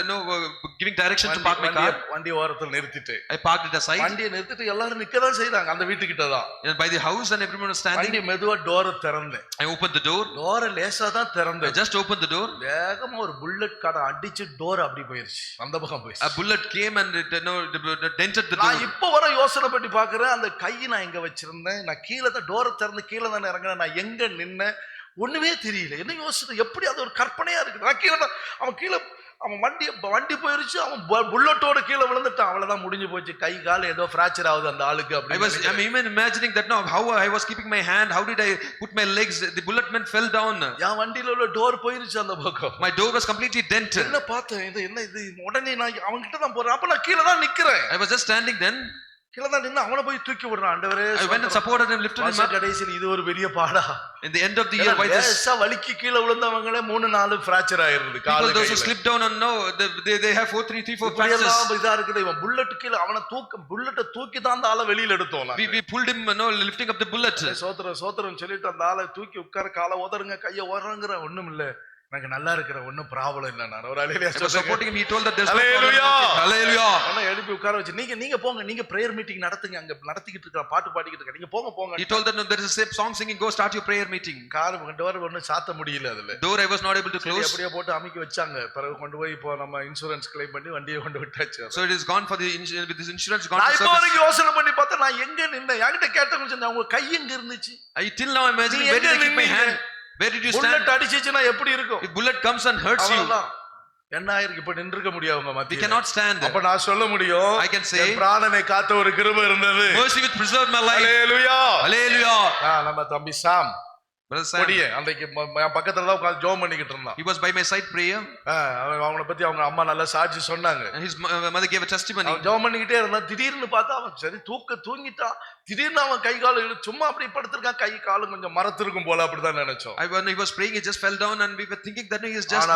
giving direction to park my car. வண்டி ஓரத்துல நிறுத்திட்டு I parked it aside. வண்டியை நிறுத்திட்டு எல்லாரும் நிக்கதான் செய்றாங்க அந்த வீட்டுக்கிட்ட தான். And by the house and everyone was standing. வண்டி மெதுவா டோரை திறந்தேன். I opened the door. டோரை லேசா தான் I திறந்தேன். just opened the door. வேகமா ஒரு புல்லட் கடை அடிச்சு டோர் அப்படி போயிருச்சு, அந்த பக்கம் A போயிருச்சு. bullet came and it dented the நான் door. இப்ப வர யோசனை பண்ணி பாக்குறேன், அந்த கையை நான் எங்க வச்சிருந்தேன், நான் கீழே தான் டோரை திறந்து கீழே தானே இறங்கினேன், நான் எங்க நின்னேன் ஒண்ணுமே தெரியல. என்ன யோசனை, எப்படி அது ஒரு கற்பனையா இருக்கு. நான் கீழே தான், அவன் கீழே, அவன் வண்டி போயிருச்சு, அவன் புல்லட்டோட கீழே விழுந்துட்டான், அவ்வளவுதான் முடிஞ்சு போச்சு. கை கால் ஏதோ பிராக்சர் ஆகுது அந்த ஆளுக்கு. I'm even imagining that now how I was keeping my hand, how did I put my legs, the bullet man fell down. என் வண்டியில உள்ள டோர் போயிருச்சு அந்த பக்கம். My door was completely dented. என்ன பார்த்தேன், இது என்ன இது, உடனே நான் அவன் கிட்ட தான் போறேன். அப்ப நான் கீழே தான் நிக்கிறேன். I was just standing then. கீழே தான் நின்னு அவனை போய் தூக்கி விடுறான். ஆண்டவரே, I went and supported him, lifted him up. கடைசியில் இது ஒரு பெரிய பாடா. In the end of the year, why this? லேசா வலிக்கு கீழே விழுந்தவங்களே 3-4 பிராக்சர் ஆயிருது கால். People those who slip down and no, they have 4 fractures. இதா இருக்குது. இவன் புல்லட் கீழே அவனை புல்லட்டை தூக்கி தான் அந்த ஆளை வெளியில எடுத்தோம். We pulled him, no, lifting up the bullet. சோத்திரம் சொல்லிட்டு அந்த ஆளை தூக்கி உட்கார, காலை உதறுங்க, கையை உதறுங்கிற, ஒண்ணும் இல்ல, எனக்கு நல்லா இருக்கிற, ஒன்னும் ப்ராப்ளம் இல்ல. நான் ஒரு I was supporting him. He told that there's no Hallelujah. problem. Hallelujah. அவனை எழுப்பி உட்கார வச்சு, நீங்க போங்க, நீங்க பிரேயர் மீட்டிங் நடத்துங்க, அங்க நடத்திக்கிட்டு இருக்க, பாட்டு பாடிக்கிட்டு இருக்க, நீங்க போங்க. He told that no, there is a song singing, go start your prayer meeting. Car door ஒண்ணு சாத்த முடியல, அதுல Door I was not able to close. அப்படியே போட்டு அமைக்க வச்சாங்க. பிறகு கொண்டு போய் இப்போ நம்ம இன்சூரன்ஸ் கிளைம் பண்ணி வண்டியை கொண்டு விட்டாச்சு. So it is gone for the with this insurance gone நான் for இப்போ service. வரைக்கும் யோசனை பண்ணி பார்த்தா நான் எங்க நின்னேன். என்கிட்ட கேட்டவங்க சொன்னாங்க, உங்க கை எங்க இருந்துச்சு? Till now I'm imagining, where did I keep my hand? Where did you stand? Bullet அடிச்சிச்சுனா எப்படி இருக்கும்? If bullet comes and hurts you, என்ன ஆயிருக்கு, இப்ப நின்றுக்க முடியாது உங்க we மத்தியில. cannot stand. அப்ப நான் சொல்ல முடியும், I can say, என் பிராணனை காத்த ஒரு கிருபை இருந்தது. mercy which preserved my life. Hallelujah. Hallelujah. நம்ம தம்பி சாம் Brother Sam, கொடியே அன்னைக்கு என் பக்கத்துல தான் உட்கார்ந்து ஜெபம் பண்ணிக்கிட்டு இருந்தான். he was by my side prayer. அவங்கள பத்தி அவங்க அம்மா நல்லா சாட்சி சொன்னாங்க. And his mother gave a testimony. அவன் ஜெபம் பண்ணிக்கிட்டே இருந்தான். திடீர்னு பார்த்தா அவன் சரி தூங்கிட்டான். திடீர்னு அவன் கை கால் சும்மா அப்படி படுத்திருக்கான், கை காலும் கொஞ்சம் மரத்திருக்கும் போல, அப்படிதான் நினைச்சோம். When he was praying, he just fell down and we were thinking that he is just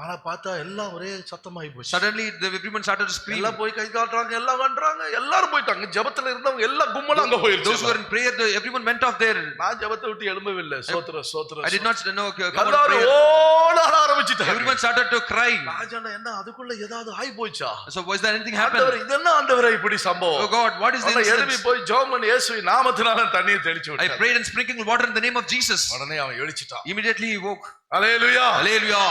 ஆனா பார்த்தா எல்லாம் ஒரே சத்தமாயி போச்சு. suddenly everyone started to scream. எல்லாம் போய் கை காட்டுறாங்க, எல்லாம் பண்றாங்க, எல்லாரும் போயிட்டாங்க. ஜெபத்துல இருந்தவங்க எல்லாம் கும்பலா அங்க போயிடுச்சு. Those who were in prayer, everyone went off there. நான் ஜெபத்தை விட்டு எழும்பவில்லை. சோத்திரம். I did not know எல்லாரும் ஓட ஆரம்பிச்சிட்டாங்க. everyone started to cry. ராஜாண்ணா, என்ன அதுக்குள்ள ஏதாவது ஆயி போச்சா? So was there anything happened? ஆண்டவரே, இது என்ன ஆண்டவரே இப்படி சம்பவம்? Oh God, what is this? எழும்பி போய் ஜெபம் பண்ணி இயேசுவின் நாமத்தினால தண்ணீரை தெளிச்சு I விட்டார். prayed and sprinkled water in the name of Jesus. உடனே அவன் எழுச்சிட்டான். Immediately he woke. Hallelujah. Hallelujah.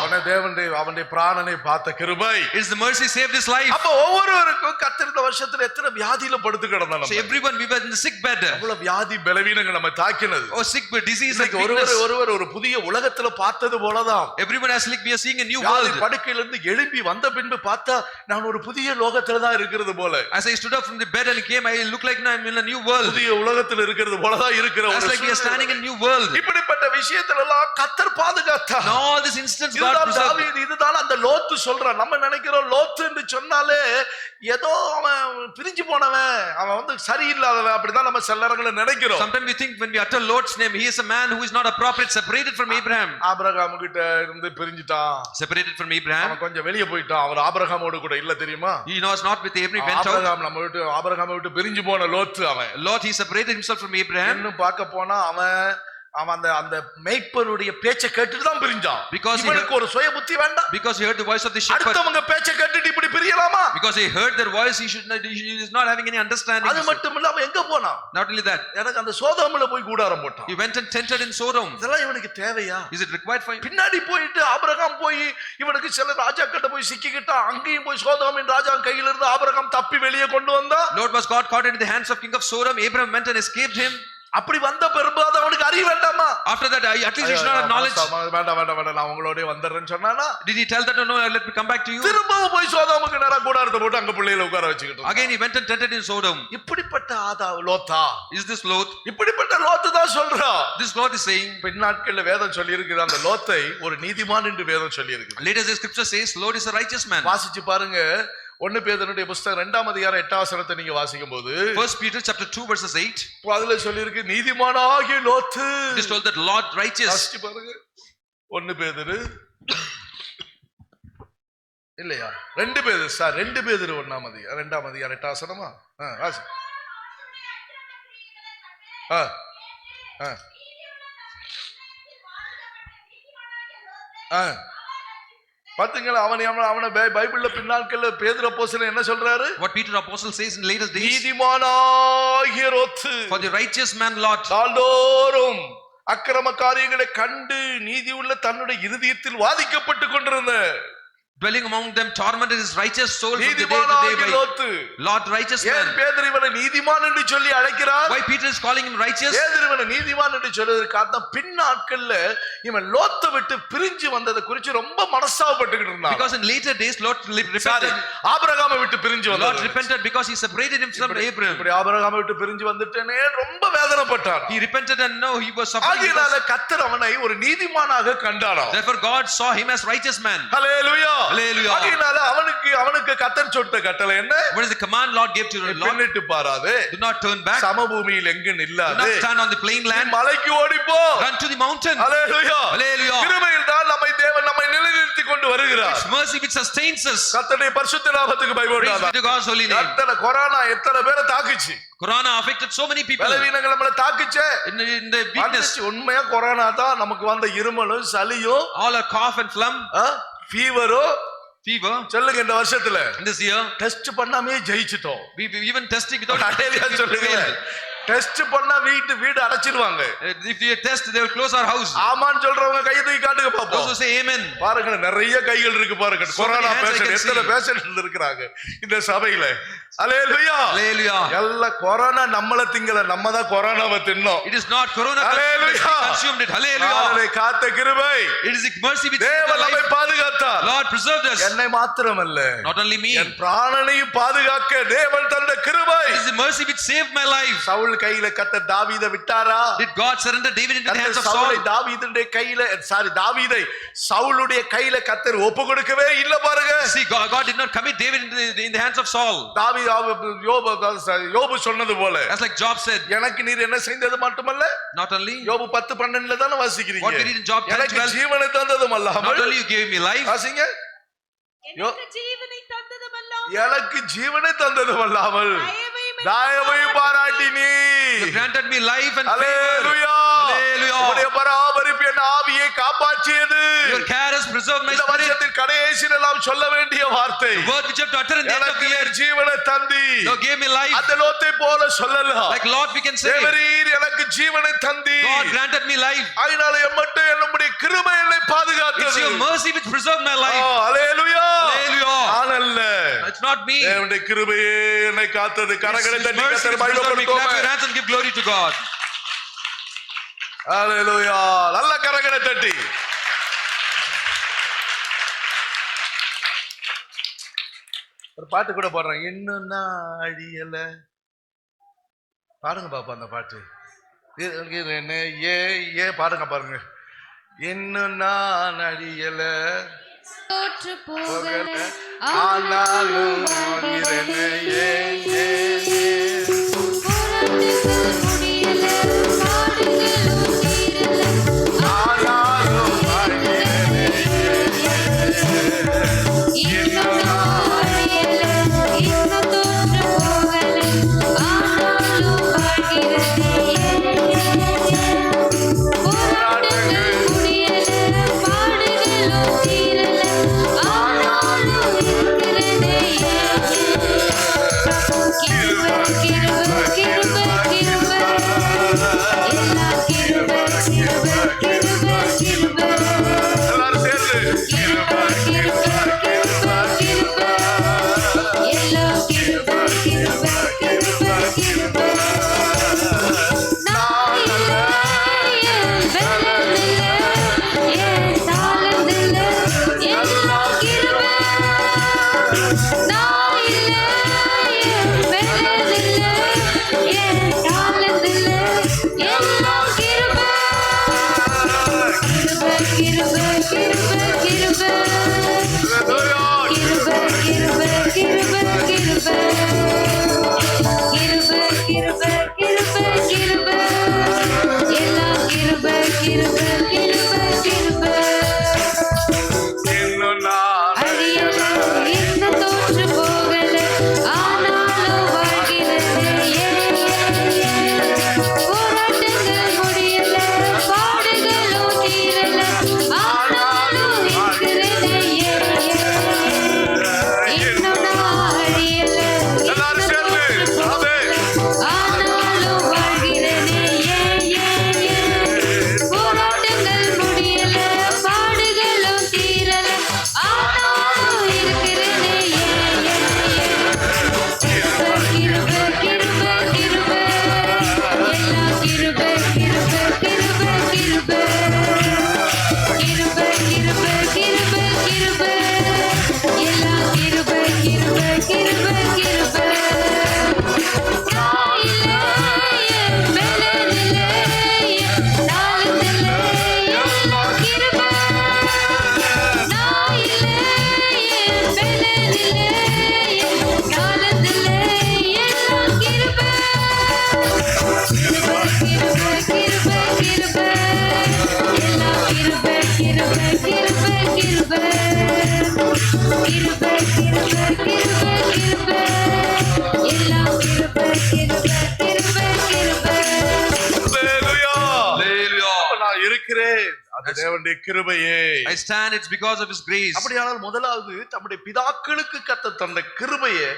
அவனுடைய பிராணனை பார்த்த கிருபை. It's the mercy saved his life. அப்ப ஒவ்வொருவருக்கும் கர்த்தர் இந்த வருஷத்துல எத்தனை வியாதியில படுத்து கிடந்தாங்க. So everyone, we were in the sick bed. அவ்வளவு வியாதி பலவீனங்கள் நம்ம தாக்கினது. Oh, sick disease like ஒருவர் ஒரு புதிய உலகத்துல பார்த்தது போலதான். Everyone has like we are seeing a new world. படுக்கையில இருந்து எழும்பி வந்த பின்பு பார்த்தா நான் ஒரு புதிய லோகத்துல தான் இருக்கிறது போல. As I stood up from the bed and came, I look like now I'm in a new world. புதிய உலகத்துல இருக்கிறது போலதான் இருக்கிற ஒரு. As like we are standing in a new world. இப்படிப்பட்ட விஷயத்துல எல்லாம் கர்த்தர் பாதுகாத்தார். In all this instance God preserved. இதுதான் அந்த லோத்து சொல்றான். நம்ம நினைக்கிறோம் லோத்து என்று சொன்னாலே ஏதோ அவன் பிரிஞ்சு போனவன், அவன் வந்து சரியில்லாதவன், அப்படிதான் நம்ம சில நேரங்களில் நினைக்கிறோம். Sometimes we think when we utter Lord's name, he is a man who is not appropriate, separated from Abraham. Abraham கிட்ட இருந்து பிரிஞ்சிட்டான், separated from Abraham. அவன் கொஞ்சம் வெளியே போயிட்டான். அவர் ஆபிரகாமோடு கூட இல்ல, தெரியுமா? He was not with Abraham, went out. ஆபிரகாமை விட்டு பிரிஞ்சு போன லோத்து அவன். Lot, he separated himself from Abraham. இன்னும் பார்க்க போனா அவன் அவன் அந்த மேய்ப்பனுடைய பேச்சை கேட்டுட்டு தான் பிரிஞ்சான். Because he இவனுக்கு ஒரு சுய புத்தி வேண்டாம். Because he heard the voice of the shepherd. அடுத்தவங்க பேச்சை கேட்டுட்டு இப்படி பிரியலாமா? Because he heard their voice, he is not having any understanding. அது மட்டும் இல்ல, அவன் எங்க போனான்? Not only that, எனக்கு அந்த சோதோமில போய் கூடாரம் போட்டான். he went and tented in Sodom. இதெல்லாம் இவனுக்கு தேவையா? Is it required for him? பின்னாடி போயிட்டு ஆபிரகாம் போய் இவனுக்கு சில ராஜா கிட்ட போய் சிக்கிக்கிட்டா, அங்கேயும் போய் சோதோமின் ராஜா கையில இருந்து ஆபிரகாம் தப்பி வெளியே கொண்டு வந்தா. Lord, was God caught into the hands of king of Sodom? Abraham went and escaped him. அப்படி வந்த பிறகு அவனுக்கு அறிவு வேண்டாமா? After that, at least he should not have knowledge. வேண்டாம் நான் உங்களோடய வந்துறேன்னு சொன்னானா? Did he tell that, no, let me come back to you? திரும்பவும் போய் சோதோமுக்கு நேரா கூடாரத்தை போட்டு அங்க பிள்ளைகளை உட்கார வச்சுக்கிட்டு Again he went and tented in Sodom. இப்படிப்பட்ட லோத்தா? Is this Lot? இப்படிப்பட்ட லோத்து தான் சொல்றா. This Lot is saying. பின்னாட்கள்ல வேதம் சொல்லி இருக்குது, அந்த லோத்தை ஒரு நீதிமான் என்று வேதம் சொல்லி இருக்குது. Later the scripture says Lot is a righteous man. வாசிச்சு பாருங்க, 1 பேதுருடைய புத்தகம் 2ஆம் அதிகாரம் 8ஆம் வசனத்தை நீங்க வாசிக்கும்போது 1 Peter chapter 2 verses 8. அதுல சொல்லி இருக்கு, நீதிமானாகிய லோத்து. It is told that Lot righteous. வாசிச்சு பாருங்க, 1 பேதுரு இல்லையா 2 பேதுரு 1ஆம் அதிகாரம் 2ஆம் அதிகாரம் 8ஆம் வசனமா? வாசி. பாத்தீங்களா, அவனை பைபிள்ல பின்னாட்கள்ல பேதுரு அப்போஸ்தலன் என்ன சொல்றாரு? What Peter apostle says in later days. நீதிமானாகிய Lot. For the righteous man Lot. நாள்தோறும் அக்கிரம காரியங்களை கண்டு நீதி உள்ள தன்னுடைய இருதயத்தில் வாதிக்கப்பட்டு கொண்டிருந்த, dwelling among them, tormented his righteous soul from the day to day by Lot righteous man. ஏன் பேதுரு இவனை நீதிமான் என்று சொல்லி அழைக்கிறார்? Why Peter is calling him righteous? பேதுரு இவனை நீதிமான் என்று சொல்வதற்கு காரணம், பின்னாட்கள்ல இவன் லோத்தை விட்டு பிரிஞ்சு வந்ததை குறித்து ரொம்ப மனஸ்தாபப்பட்டுக்கிட்டு இருந்தான். Because in later days Lot repented. ஆபிரகாமை விட்டு பிரிஞ்சு வந்தான். Lot repented because he separated himself from Abraham. இப்படி ஆபிரகாமை விட்டு பிரிஞ்சு வந்துட்டேனே ரொம்ப வேதனைப்பட்டான். He repented and no, he was suffering. ஆகையால கர்த்தர் அவனை ஒரு நீதிமானாக கண்டாராம். Therefore God saw him as righteous man. ஹல்லேலூயா. Hallelujah. ஆகையால அவனுக்கு கர்த்தர் சொன்ன கட்டளை என்ன? What is the command Lord gave to Lot? பின்னிட்டு பாராதே. Do not turn back. சமபூமியில் எங்கு Do நில்லாதே. not stand on the plain land. மலைக்கு ஓடிப்போ. Run to the mountain. Hallelujah. Hallelujah. கிருபையில் தான் தேவன் நம்மை நிலைநிறுத்திக் கொண்டு வருகிறார். It's mercy which sustains us. கர்த்தருடைய பரிசுத்த நாமத்துக்கு பயப்படாத. Praise be to God's holy name. கர்த்தர் கொரோனா எத்தனை பேரை தாக்குச்சு? Corona affected so many people. பலவீனங்கள் நம்மளை தாக்குச்சே. In the weakness. உண்மையா கொரோனா தான் நமக்கு வந்த இருமலும் சளியும் All a cough and phlegm. ஃபீவரும் Fever. சொல்லுங்க, இந்த வருஷத்துல In this year. டெஸ்ட் பண்ணாமே ஜெயிச்சிட்டோம். We even testing without testing. சொல்லுங்க, டெஸ்ட் பண்ணா வீடு அடைச்சிடுவாங்க. If they test, they will close our house. ஆமான்னு சொல்றவங்க கையை தூக்கி காட்டுங்க பாப்போம். Those who say amen. பாருங்க, நிறைய கைகள் இருக்கு பாருங்க. கொரோனா பேஷண்ட் எத்தனை பேஷண்ட் இருக்காங்க இந்த சபையில. ஹல்லேலூயா. Hallelujah. எல்லா கொரோனா நம்மள திங்கல, நம்ம தான் கொரோனாவை தின்னோம். It is not corona consumed it. Hallelujah. அவரை காத்த கிருபை. It is the mercy which தேவன் நம்மை பாதுகாத்தார். Lord preserved us. என்னை மாத்திரமல்ல, Not only me. என் பிராணனையும் பாதுகாக்க தேவன் தந்த கிருபை. It is the mercy which saved my life. Saul கையில கர்த்தர் தாவீதை விட்டாரா? Did God surrender David into the hands of Saul? தாவீதுடைய கையில தாவீதை சவுலுடைய கையில கர்த்தர் ஒப்பு கொடுக்கவே இல்ல பாருங்க. See, God did not commit David in the hands of Saul. யோபு சொன்னது போல, As like Job said. எனக்கு நீர் என்ன செய்தது மட்டுமல்ல. Not only. யோபு 10:12 தான வாசிக்கிறீங்க. What we read in Job 10:12. எனக்கு ஜீவனை தந்ததும் அல்லாமல். Not only you gave me life. வாசிங்க. எனக்கு ஜீவனை தந்ததும் அல்லாமல். எனக்கு ஜீவனை தந்ததும் அல்லாமல் தயவையும் பாராட்டினீ. You granted me life and favor. Hallelujah. Hallelujah. உம்முடைய பராமரிப்பு என் ஆவியை காப்பாற்றியது. Your care has preserved my இந்த spirit. வருஷத்தின் கடைசியில் நாம் சொல்ல வேண்டிய வார்த்தை, The word which you have to utter in the end of the year. ஜீவனை தந்தி. You gave me life. அந்த லோத்தை போல சொல்லலாம். Like Lord we can say. தேவரீர் எனக்கு ஜீவனை தந்தி. God granted me life. அதனால எம்மட்டும் என்னுடைய கிருபை என்னை பாதுகாத்தது. It's your mercy which preserved my life. Hallelujah. Hallelujah. நான் அல்ல, It's not me. தேவனுடைய கிருபையே என்னை காத்தது. கரங்களை His தட்டி mercy கர்த்தரை which preserved me. Clap your மகிமைப்படுத்துவோம். hands and give glory to God. ஹல்லேலூயா. நல்ல கரங்களை தட்டி. ஒரு பாட்டு கூட பாடுறேன், இன்னும் நான் அழியல. பாடுங்க பாப்பா அந்த பாட்டு. என்ன ஏ பாடுங்க பாருங்க. இன்னும் நான் அழியல, தோற்று போகல ஆனாலும் ஆகிறேன். போராட்டங்கள் முடியல பாடுகளும் தீரல ஆனாலும் ஆகிறேன். இன்னும் நான் அழியல இன்னும் தோற்று போகல ஆனாலும் வாழ்கிறேன் எல்லாம் கிருபை கிருபை கிருபை கிருபை எல்லாரும் சேர்ந்து கிருபை கிருபை கிருபை கிருபை எல்லாம் கிருபை கிருபை கிருபை கிருபை நான் இல்லை என் பலன் இல்லை என் தாளம் இல்லை எல்லாம் கிருபை நான் இல்லை என் பலன் இல்லை என் தாளம் இல்லை எல்லாம் கிருபை கிருபை கிருபை கிருபை கிருபை கிருபை கிருபை கிருபை கிருபை கிருபை கிருபை எல்லாம் கிருபை கிருபை கிருபை கிருபை இன்னும் நான் அழியல இன்னும் தோற்று போகல ஆனாலும் வாழ்கிறது போராட்டங்கள் முடியல பாடுகளும் தீரல ஆனாலும் இருக்கிறது இன்னும் நான் அழியல எல்லாரும் சேர்ந்து ஆமே ஆனாலும் வாழ்கிறேனே போராட்டங்கள் முடியல பாடுகளும் தீரல ஆனாலும் இருக்கிறேனே கிருபை கிருபை கிருபை கிருபை எல்லாம் கிருபை கிருபை கிருபை கிருபை கிருபை கிருபை கிருபை கிருபை எல்லாம் கிருபை கிருபை கிருபை கிருபை நான் இல்லை என் பலன் இல்லை என் தாளம் இல்லை எல்லாம் கிருபை நான் இல்லை என் பலன் இல்லை என் தாளம் இல்லை எல்லாம் கிருபை கிருபை கிருபை கிருபை கிருபை எல்லாம் கிருபை கிருபை கிருபை கிருபை கிருபை கிருபை கிருபை கிருபை எல்லாம் கிருபை கிருபை கிருபை கிருபை அல்லேலூயா. Hallelujah. நான் இருக்கிறேன் அது தேவனுடைய கிருபையே. I stand, it's because of His grace. அப்படியானால் முதலாவது தம்முடைய பிதாக்களுக்கு கர்த்தர் தந்த கிருபையே,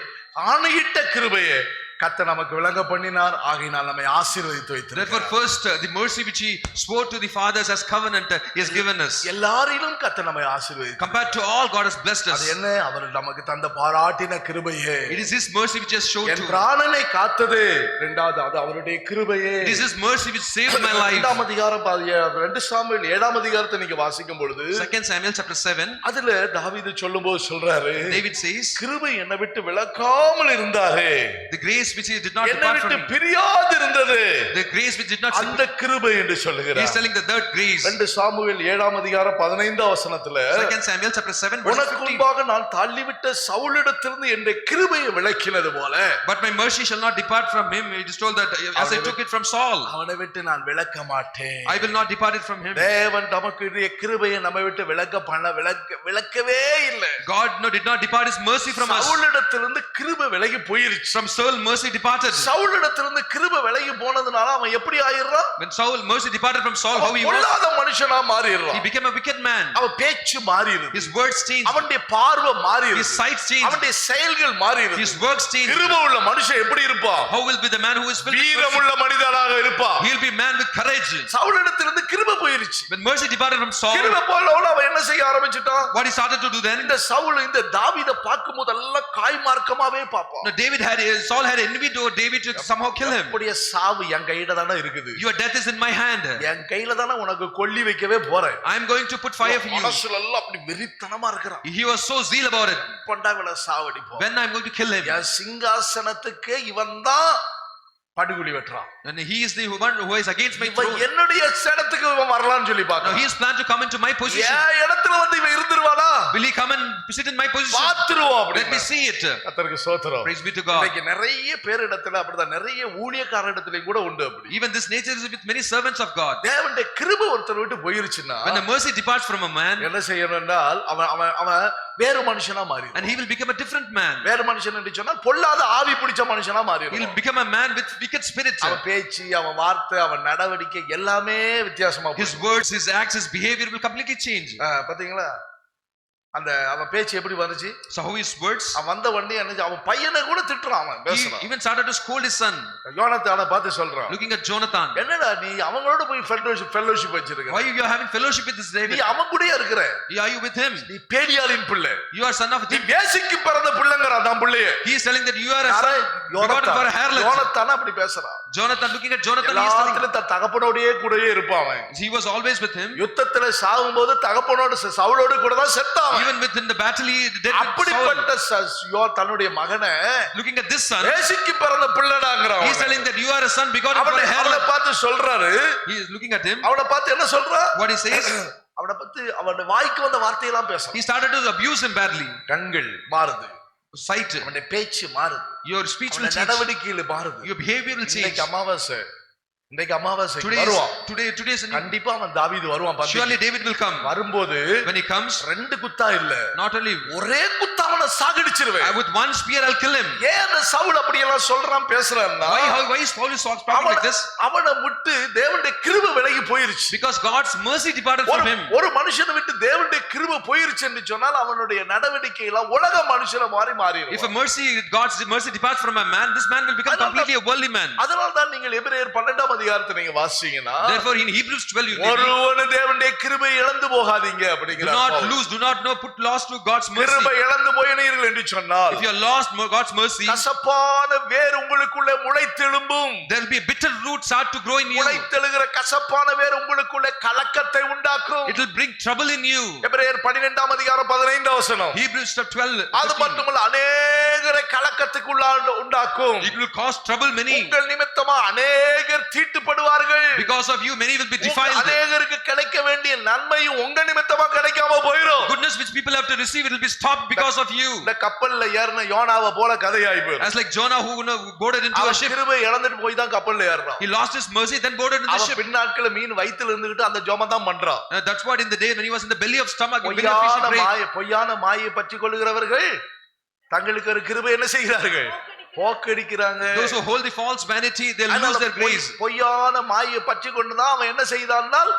ஆணையிட்ட கிருபையே கர்த்தர் நமக்கு விளங்க பண்ணினார். ஆகையினால் நம்மை ஆசீர்வதித்து Therefore, வைத்திருக்கிறார். first, the mercy which He swore to the fathers as covenant, He has given us. எல்லாரிலும் கர்த்தர் நம்மை ஆசீர்வதித்தார். Compared to all, God has blessed அது us. என்ன? அவர் நமக்கு தந்த பாராட்டின கிருபையே. It is His mercy which has shown N to. பிராணனை காத்தது இரண்டாவது அது அவருடைய கிருபையே. It is His mercy which saved my life. 2 அதிகாரம் 2 சாமுவேல் 7 அதிகாரத்தை நீங்க வாசிக்கும் பொழுது 2 Samuel chapter 7, அதுல தாவீது சொல்லும்போது சொல்றாரு, David says, கிருபை என்னை விட்டு விலக்காமல் இருந்தாரே, the grace which He did not என்னை depart விட்டு from me. பிரியாது இருந்தது, The grace which did not அந்த கிருபை என்று He is சொல்லுகிறார். telling the third grace. 2 Samuel 7 அதிகாரம் 15 வசனத்துல 2 Samuel chapter 7 verse உனக்கு 15. முன்பாக நான் தள்ளிவிட்ட சவுலிடத்திலிருந்து என் கிருபையை விலக்கினது போல But my mercy shall not depart from him. It is told that as I took it from Saul, அவனை விட்டு நான் விலக்க மாட்டேன். I will not depart it from him. தேவன் நமக்கு கிருபையை நம்மை விட்டு விலக்கவே இல்லை. God did not depart His mercy from us. சவுலிடத்திலிருந்து கிருபை விலகி போயிருச்சு. From Saul, mercy departed. சவுலிடத்திலிருந்து கிருபை விலகி போனதுனால அவன் எப்படி ஆயிடுறான்? When Saul, mercy departed from Saul, how he was? பொல்லாத மனுஷனா He மாறிடுறான். became a wicked man. அவன் பேச்சு மாறிடுது, His words changed. அவனுடைய பார்வை His மாறிடுது, sight changed. அவனுடைய செயல்கள் மாறிடுது. His works changed. கிருபை உள்ள மனுஷன் எப்படி இருப்பான்? How will be the man who is filled with mercy? வீரமுள்ள மனிதனாக இருப்பான். He'll be man with courage. சவுலிடத்திலிருந்து கிருபை போயிருச்சு. When mercy departed from Saul, கிருபை போனவன அவன் என்ன செய்ய ஆரம்பிச்சிட்டான்? what he started to do then? இந்த சவுல் இந்த தாவீதை பார்க்கும் போதெல்லாம் காய் மார்க்கமாவே பார்ப்பான். No, Saul had envy to David to somehow kill him. உடைய சாவு என் கையில தானே இருக்குது, Your death is in my hand. என் கையில தானே உனக்கு கொல்லி வைக்கவே போறேன். I am going to put fire for you. மனசுல எல்லாம் அப்படி வெறித்தனமா இருக்கிறான். He was so zeal about it. கொண்டாவில சாவடிப்போம். When I am going to kill him. என் சிங்காசனத்துக்கு இவன் தான் படுகுழி வெட்டுறான். And he is the one who is against my இவன் throne. என்னுடைய இடத்துக்கு இவன் வரலாம்னு சொல்லி Now பார்க்கறான். he is planned to come into my position. என் இடத்துல வந்து இவன் இருந்துருவானா? Will he come and sit in my position? பாத்துருவோம் Let me அப்படி. see it. கர்த்தருக்கு ஸ்தோத்திரம். Praise be to God. இன்னைக்கு நிறைய பேர் இடத்துல அப்படிதான், நிறைய ஊழியக்காரர் இடத்துல கூட உண்டு அப்படி. Even this nature is with many servants of God. தேவனுடைய கிருபை ஒருத்தர் விட்டு போயிருச்சுன்னா When the mercy departs from a man, என்ன செய்யணும் என்றால் அவன் வேறு மனுஷனா மாறி, and he will become a different man. வேறு மனுஷன் என்று சொன்னால் பொல்லாத ஆவி பிடிச்ச மனுஷனா மாறி. He will become a man with wicked spirit. அவன் பேச்சு, அவன் வார்த்தை, அவன் நடவடிக்கை எல்லாமே வித்தியாசமா His words, his acts, his behavior will completely change. பாத்தீங்களா? அந்த அவன் பேச்சு எப்படி வந்துச்சு? So how his words? அவன் வந்த உடனே என்ன அவன் பையனை கூட திட்டுறான், அவன் He பேசுறான். even started to scold his son. யோனத்தானை பார்த்து சொல்றான், Looking at Jonathan. என்னடா நீ அவங்களோட போய் ஃபெல்லோஷிப் வச்சிருக்க, Why you are having fellowship with this நீ David? அவன் கூடயே இருக்கிற, Are you with him? நீ பேடியாளின் பிள்ளை, You are son of நீ thief. வேசிக்கு பிறந்த பிள்ளைங்கறான் தான் பிள்ளையே. He is telling that you are a son begotten for a harlot. யோனத்தான அப்படி பேசுறான். Jonathan, looking at Jonathan, he is telling எல்லாத்திலும் தன் தகப்பனோடயே கூடயே இருப்பான் அவன். he was always with him. யுத்தத்துல சாகும்போது தகப்பனோட சவுலோடு கூட தான் செத்தான். Even within the battle, he did with Saul. அப்படிப்பட்ட தன்னுடைய மகனை Looking at this son, வேசிக்கு பிறந்த பிள்ளைடாங்கறான். he is telling that you are a son begotten for a அவனை harlot. பார்த்து சொல்றாரு, He is looking at him. அவனை பார்த்து என்ன சொல்றா? What he says? அவனை பத்தி அவனுடைய வாய்க்கு வந்த வார்த்தையெல்லாம் பேசுறான். He started to abuse him badly. கண்கள் மாறுது, Sight. அவனுடைய பேச்சு மாறுது, Your speech will அவனுடைய change. நடவடிக்கையில மாறுது. Your behavior will change. இன்னைக்கு அமாவாசை, இன்னைக்கு அமாவாசை Today வருவான். is a new. கண்டிப்பா அவன் தாவீது வருவான். Surely David will come. வரும்போது When he comes, ரெண்டு குத்தா இல்ல, not only ஒரே குத்தா அவனை சாகடிச்சிருவேன். with one spear I'll kill him. ஏன் அந்த சவுல் அப்படி எல்லாம் சொல்றான் பேசுறான்னா, Why is Paul talking like this? அவனை விட்டு தேவனுடைய கிருபை விலகி போயிருச்சு. Because God's mercy departed from him. ஒரு மனுஷனை விட்டு தேவனுடைய கிருபை போயிருச்சு என்று சொன்னால் அவனுடைய நடவடிக்கை எல்லாம் உலக மனுஷன மாதிரி மாறிடும். If God's mercy departs from a man, this man will become completely a worldly man. அதனால தான் நீங்கள் எபிரேயர் 12ஆம் அதிகாரத்தை நீங்க வாசிச்சீங்கன்னா, Therefore in Hebrews 12 you read, ஒருவனும் தேவனுடைய கிருபை இழந்து போகாதீங்க do அப்படிங்கிறார். not lose, do not know, put loss to God's mercy. கிருபை இழந்து போயினீர்கள் என்று சொன்னால், If you are lost God's mercy, கசப்பான வேர் உங்களுக்குள்ளே முளைத்தெழும்பும். there will be a bitter root start to grow in you. முளைத்தெழுகிற கசப்பான வேர் உங்களுக்குள்ளே கலக்கத்தை உண்டாக்கும். It will bring trouble in you. எபிரேயர் 12ஆம் அதிகாரம் 15ஆம் வசனம். Hebrews chapter 12. அது மட்டுமல்ல, அநேகரை கலக்கத்துக்கு உண்டாக்கும். It will cause trouble many. உங்கள் நிமித்தமா அநேகர் தீட்டுப்படுவார்கள். Because of you many will be defiled. அநேகருக்கு கிடைக்க வேண்டிய நன்மையும் உங்க நிமித்தமா கிடைக்காம போயிடும். Goodness which people have to receive, it will be stopped because of you. இந்த கப்பல்ல ஏறின யோனாவை போல கதையாய் போயிடும். As like Jonah who boarded into a ship. கிருபை இழந்துட்டு போய் தான் கப்பல்ல ஏறறான். He lost his mercy, then boarded in the ship. அவன் பின்னாட்கள மீன் வயித்துல இருந்துகிட்டு அந்த ஜெபம் தான் பண்றான். That's what in the day when he was in the belly of stomach, when the fish prayed. பொய்யான மாயை பற்றி கொள்ளுகிறவர்கள் தங்களுக்கு ஒரு கிருபை என்ன செய்கிறார்கள்? போக்கடிக்கிறாங்க. Those who hold the false vanity, they'll lose their grace. பொய்யான மாயை பற்றி கொண்டுதான் அவன் என்ன செய்தான்னால்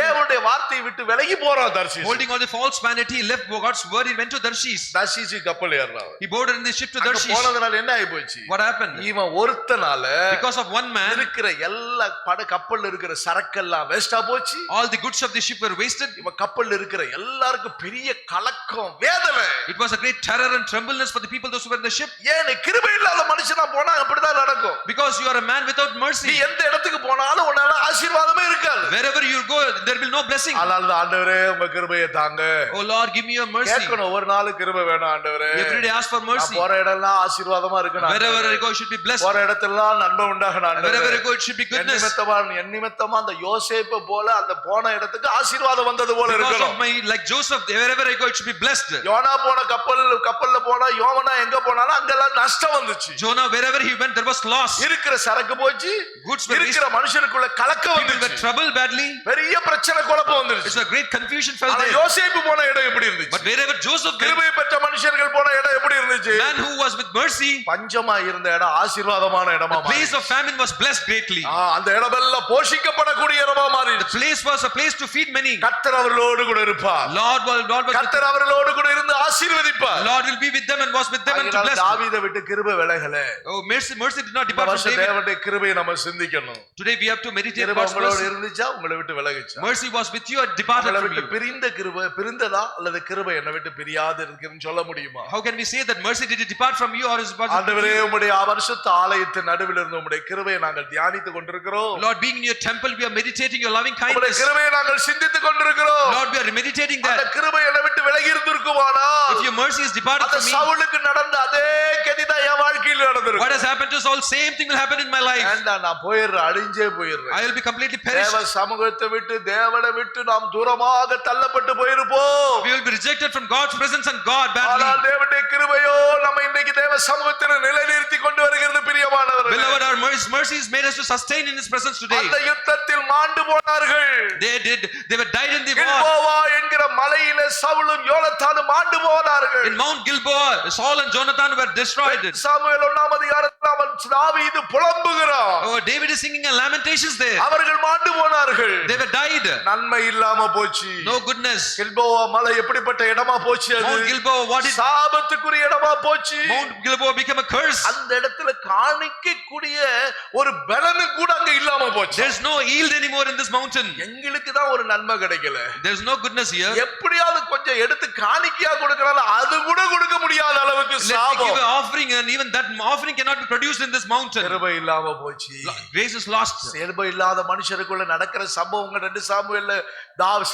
தேவனுடைய வார்த்தையை விட்டு விலகி போறான். தர்ஷீஸ் holding all the false vanity, he left God's word, he went to Tarshish. தர்ஷீஸ் கப்பல் ஏறறான். He boarded in the ship to Tarshish. போனதனால என்ன ஆயி போச்சு? What happened? இவன் ஒருத்தனால because of one man இருக்கிற எல்லா கப்பல்ல இருக்கிற சரக்கெல்லாம் வேஸ்டா போச்சு. all the goods of the ship were wasted. இவன் கப்பல்ல இருக்கிற எல்லாருக்கும் பெரிய கலக்கம், வேதனை. It was a great terror and trembleness for the people those who were in the ship. ஏன் கிருபை இல்லாத மனுஷனா போனா அப்படிதான் நடக்கும். Because you are a man without mercy. நீ எந்த இடத்துக்கு போனாலும் உன்னால ஆசீர்வாதமே இருக்காது. Wherever you go, there will no blessing. அதனால ஆண்டவரே உங்க கிருபையை தாங்க. Oh Lord, give me your mercy. கேட்கணும், ஒரு நாள் கிருபை வேணும் ஆண்டவரே. Every day ask for mercy. போற இடம்லாம் ஆசீர்வாதமா இருக்கணும். Wherever I go, it should be blessed. போற இடத்தெல்லாம் நன்மை உண்டாகணும் ஆண்டவரே. Wherever I go, it should be goodness. என் நிமித்தமா அந்த யோசேப்பு போல அந்த போன இடத்துக்கு ஆசீர்வாதம் வந்தது போல because இருக்கணும். of my like Joseph, wherever I go, it should be blessed. யோனா போன கப்பல்ல போனா யோவனா எங்க போனாலும் அங்கெல்லாம் நஷ்டம் வந்துச்சு. Jonah, wherever he went, there was loss. இருக்கிற சரக்கு போச்சு, Goods were இருக்கிற மனுஷனுக்குள்ள கலக்கம் people were வந்துச்சு. trouble badly. பெரிய பிரச்சனை குழப்பம் வந்துருச்சு. It's a great confusion felt ஆனா there. யோசேப்பு போன இடம் எப்படி இருந்துச்சு? But wherever Joseph went, கிருபை பெற்ற மனுஷர்கள் போன இடம் எப்படி இருந்துச்சு? man who was with mercy, பஞ்சமா இருந்த இடம் ஆசீர்வாதமான இடமா the place of famine was blessed greatly. அந்த இடமெல்லாம் போஷிக்கப்படக்கூடிய இடமா The மாறிடுச்சு. place was a place to feed many. கர்த்தர் அவர்களோடு கூட இருப்பார். Lord was கர்த்தர் அவர்களோடு கூட இருந்து ஆசீர்வதிப்பார். Lord will be with them and was with them and to bless them. தாவீதை விட்டு கிருபை விலகல. Oh, mercy did not depart from David. தேவனுடைய கிருபையை நம்ம சிந்திக்கணும். Today we have to meditate கிருபை God's உங்களோடு mercy. இருந்துச்சா உங்களை விட்டு விலகுச்சா? Mercy was with you and departed உங்களை from விட்டு you. பிரிந்த கிருபை பிரிந்ததா அல்லது கிருபை என்னை விட்டு பிரியாது இருக்குன்னு சொல்ல முடியுமா? How can we say that mercy did it depart from you or is it? ஆண்டவரே, உம்முடைய பரிசுத்த ஆலயத்தின் நடுவில் இருந்து உம்முடைய கிருபையை நாங்கள் தியானித்துக் கொண்டிருக்கிறோம். Lord, being in your temple, we are meditating your loving உம்முடைய kindness. கிருபையை நாங்கள் சிந்தித்துக் கொண்டிருக்கிறோம். Lord, we are meditating அந்த that. கிருபை என்னை விட்டு விலகி இருந்திருக்குமானா If your mercy is departed அந்த from me, சவுலுக்கு நடந்த அதே கதிதான் என் வாழ்க்கையில் what நடந்திருக்கும். has happened to Saul, same thing will happen in my life. வேண்டாம், நான் போயிடுறேன், அழிஞ்சே போயிடுறேன். I will be completely தேவ perished. சமூகத்தை விட்டு தேவனை விட்டு நாம் தூரமாக தள்ளப்பட்டு போயிருப்போம். We will be rejected from God's presence and God ஆனால் badly. தேவனுடைய கிருபையோ நம்ம இன்னைக்கு தேவ சமூகத்தில் நிலைநிறுத்தி கொண்டு வருகிறது. பிரியமானவர்களே, Beloved, our mercy has made us to sustain in His presence today. அந்த யுத்தத்தில் மாண்டு போனார்கள். They were died in the war. Gilboa என்கிற மலையிலே சவுலும் யோனத்தானும் மாண்டு போனார்கள். In Mount Gilboa, Saul and Jonathan were destroyed. Samuel 1ஆம் அதிகாரத்தில் அவன் தாவீது புலம்புகிறான். Oh, David is singing a lamentations there. அவர்கள் மாண்டு போனார்கள். They were died. நன்மை இல்லாம போச்சு. No goodness. கில்போவா மலை எப்படிப்பட்ட இடமா போச்சு அது? Mount Gilboa, what is சாபத்துக்குரிய இடமா போச்சு. Mount Gilboa became a curse. அந்த இடத்துல காணிக்கக்கூடிய ஒரு பலனு கூட அங்க இல்லாம போச்சு. There's no yield anymore in this mountain. எங்களுக்கு தான் ஒரு நன்மை கிடைக்கல. There's no goodness here. எப்படியாவது கொஞ்சம் எடுத்து காணிக்கையா கொடுக்கறால அது கூட கொடுக்க முடியாத அளவுக்கு Let me சாபம். give an offering, and even that offering cannot be produced in this mountain. கிருபை இல்லாம போச்சு. Grace is lost. கிருபை இல்லாத மனுஷருக்குள்ள நடக்கிற சம்பவங்கள் 2 சாமுவேல்ல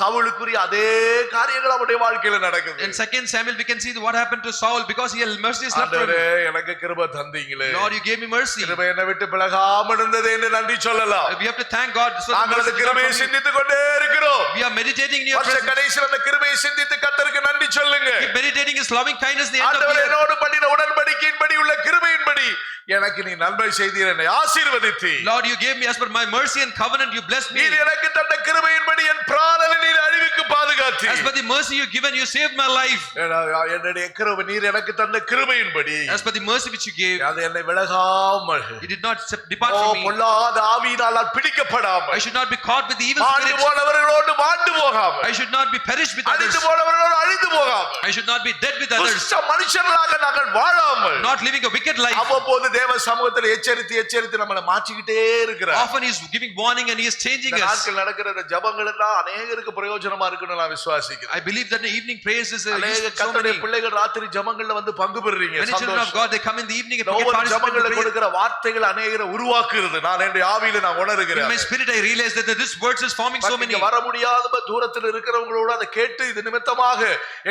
சவுலுக்குரிய அதே காரியங்கள் அவருடைய வாழ்க்கையில நடக்குது. In 2 Samuel we can see what happened to Saul because he had mercy left from ஆண்டவரே him. எனக்கு கிருபை தந்தீங்களே. Lord, you gave me mercy. கிருபை என்னை விட்டு விலகாம இருந்தது என்று நன்றி சொல்லலாம். We have to thank God. So நாங்கள் அந்த கிருபையை சிந்தித்துக் கொண்டே இருக்கிறோம். we are meditating in your வருஷ presence. கடைசியில் அந்த கிருபையை சிந்தித்து கர்த்தருக்கு நன்றி சொல்லுங்க. Keep meditating his loving kindness in the end of the ஆண்டவர் year. என்னோடு பண்ணின உடன்படிக்கையின்படி உள்ள கிருபையின்படி எனக்கு நீ நன்மை செய்தீர், என்னை ஆசீர்வதித்தீர். Lord, you gave me as per my mercy and covenant, you blessed me. நீர் எனக்கு தந்த கிருபையின்படி என் பிராணனை நீர் அழிவுக்கு பாதுகாத்தீர். As per the mercy you given, you saved my life. என்னுடைய கிருபை நீர் எனக்கு தந்த கிருபையின்படி As per the mercy which you gave, அது என்னை விலகாமல் you did not depart from me. பொல்லாத ஆவியினால் நான் பிடிக்கப்படாமல் I should not be caught with the evil மாண்டு spirit. போனவர்களோடு மாண்டு போகாமல் I should not be perished with others. அழிந்து போனவர்களோடு அழிந்து போகாமல் I should not be dead with others. துஷ்ட மனுஷர்களாக நாங்கள் வாழாமல் Not living a wicked life. அவ்வப்போது தேவ சமூகத்தில் எச்சரித்து நம்மளை மாற்றிக்கிட்டே இருக்கிறார். Often he is giving warning and he is changing இந்த us. நாட்கள் நடக்கிற இந்த ஜெபங்கள் எல்லாம் அநேகருக்கு பிரயோஜனமா இருக்குன்னு நான் விசுவாசிக்கிறேன். I believe that the evening prayers is அநேக useful to so கர்த்தருடைய many. பிள்ளைகள் ராத்திரி ஜெபங்கள்ல வந்து பங்கு பெறுறீங்க. Many children of சந்தோஷம். God, they come in the evening and ஒவ்வொரு participate in ஜெபங்கள்ல prayer. கொடுக்கிற வார்த்தைகள் அநேகரை உருவாக்குறது நான் என்னுடைய ஆவியில நான் In உணர்கிறேன். my spirit I realize that this words is forming so many. இங்க வர முடியாத தூரத்தில் இருக்கிறவங்களோட அதை கேட்டு இது நிமித்தமாக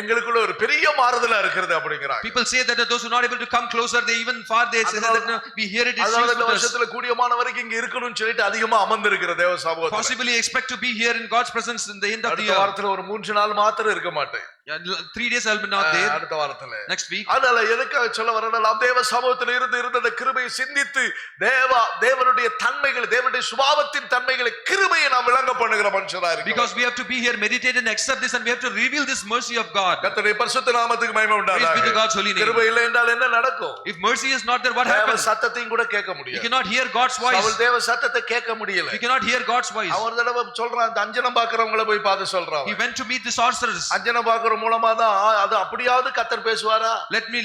எங்களுக்குள்ள ஒரு பெரிய மாறுதலா இருக்கிறது அப்படிங்கிறாங்க. People say that those who are not able to come closer, they even far they say that no, we hear it is அதனால இந்த us. வருஷத்துல கூடியமான வரைக்கும் இங்க இருக்கணும்னு சொல்லிட்டு அதிகமா அமர்ந்திருக்கிற தேவ சமூகத்துல. Possibly expect to be here in God's presence in the end of the அடுத்த year. வாரத்துல ஒரு 3 நாள் மாத்திரம் இருக்க மாட்டேன். 3 days I'll be not there. அடுத்த வாரத்துல Next week. அதனால எதுக்காக சொல்ல வரேன்னா நாம் தேவ சமூகத்தில் இருந்த அந்த கிருபையை சிந்தித்து தேவனுடைய தன்மைகள் தேவனுடைய சுபாவத்தின் தன்மைகளை கிருபையை நாம் விளங்க பண்ணுகிற மனுஷரா இருக்கோம். Because we have to be here, meditate and accept this, and we have to reveal this mercy of God. கர்த்தருடைய பரிசுத்த நாமத்துக்கு மகிமை Praise be to உண்டாதாக. God's holy name. கிருபை இல்லை என்றால் என்ன நடக்கும்? If mercy is not there, what தேவ happens? சத்தத்தையும் கூட கேட்க You முடியாது. cannot hear God's voice. அவள் தேவ சத்தத்தை கேட்க முடியல. You cannot hear God's voice. அவர் தடவை சொல்றான் அந்த அஞ்சனம் பாக்குறவங்கள போய் பார்த்து சொல்றான். He went to meet the sorcerers. அஞ்சனம் பாக்குற மூலமா தான் அது அப்படியாவது கர்த்தர் பேசுவாரா?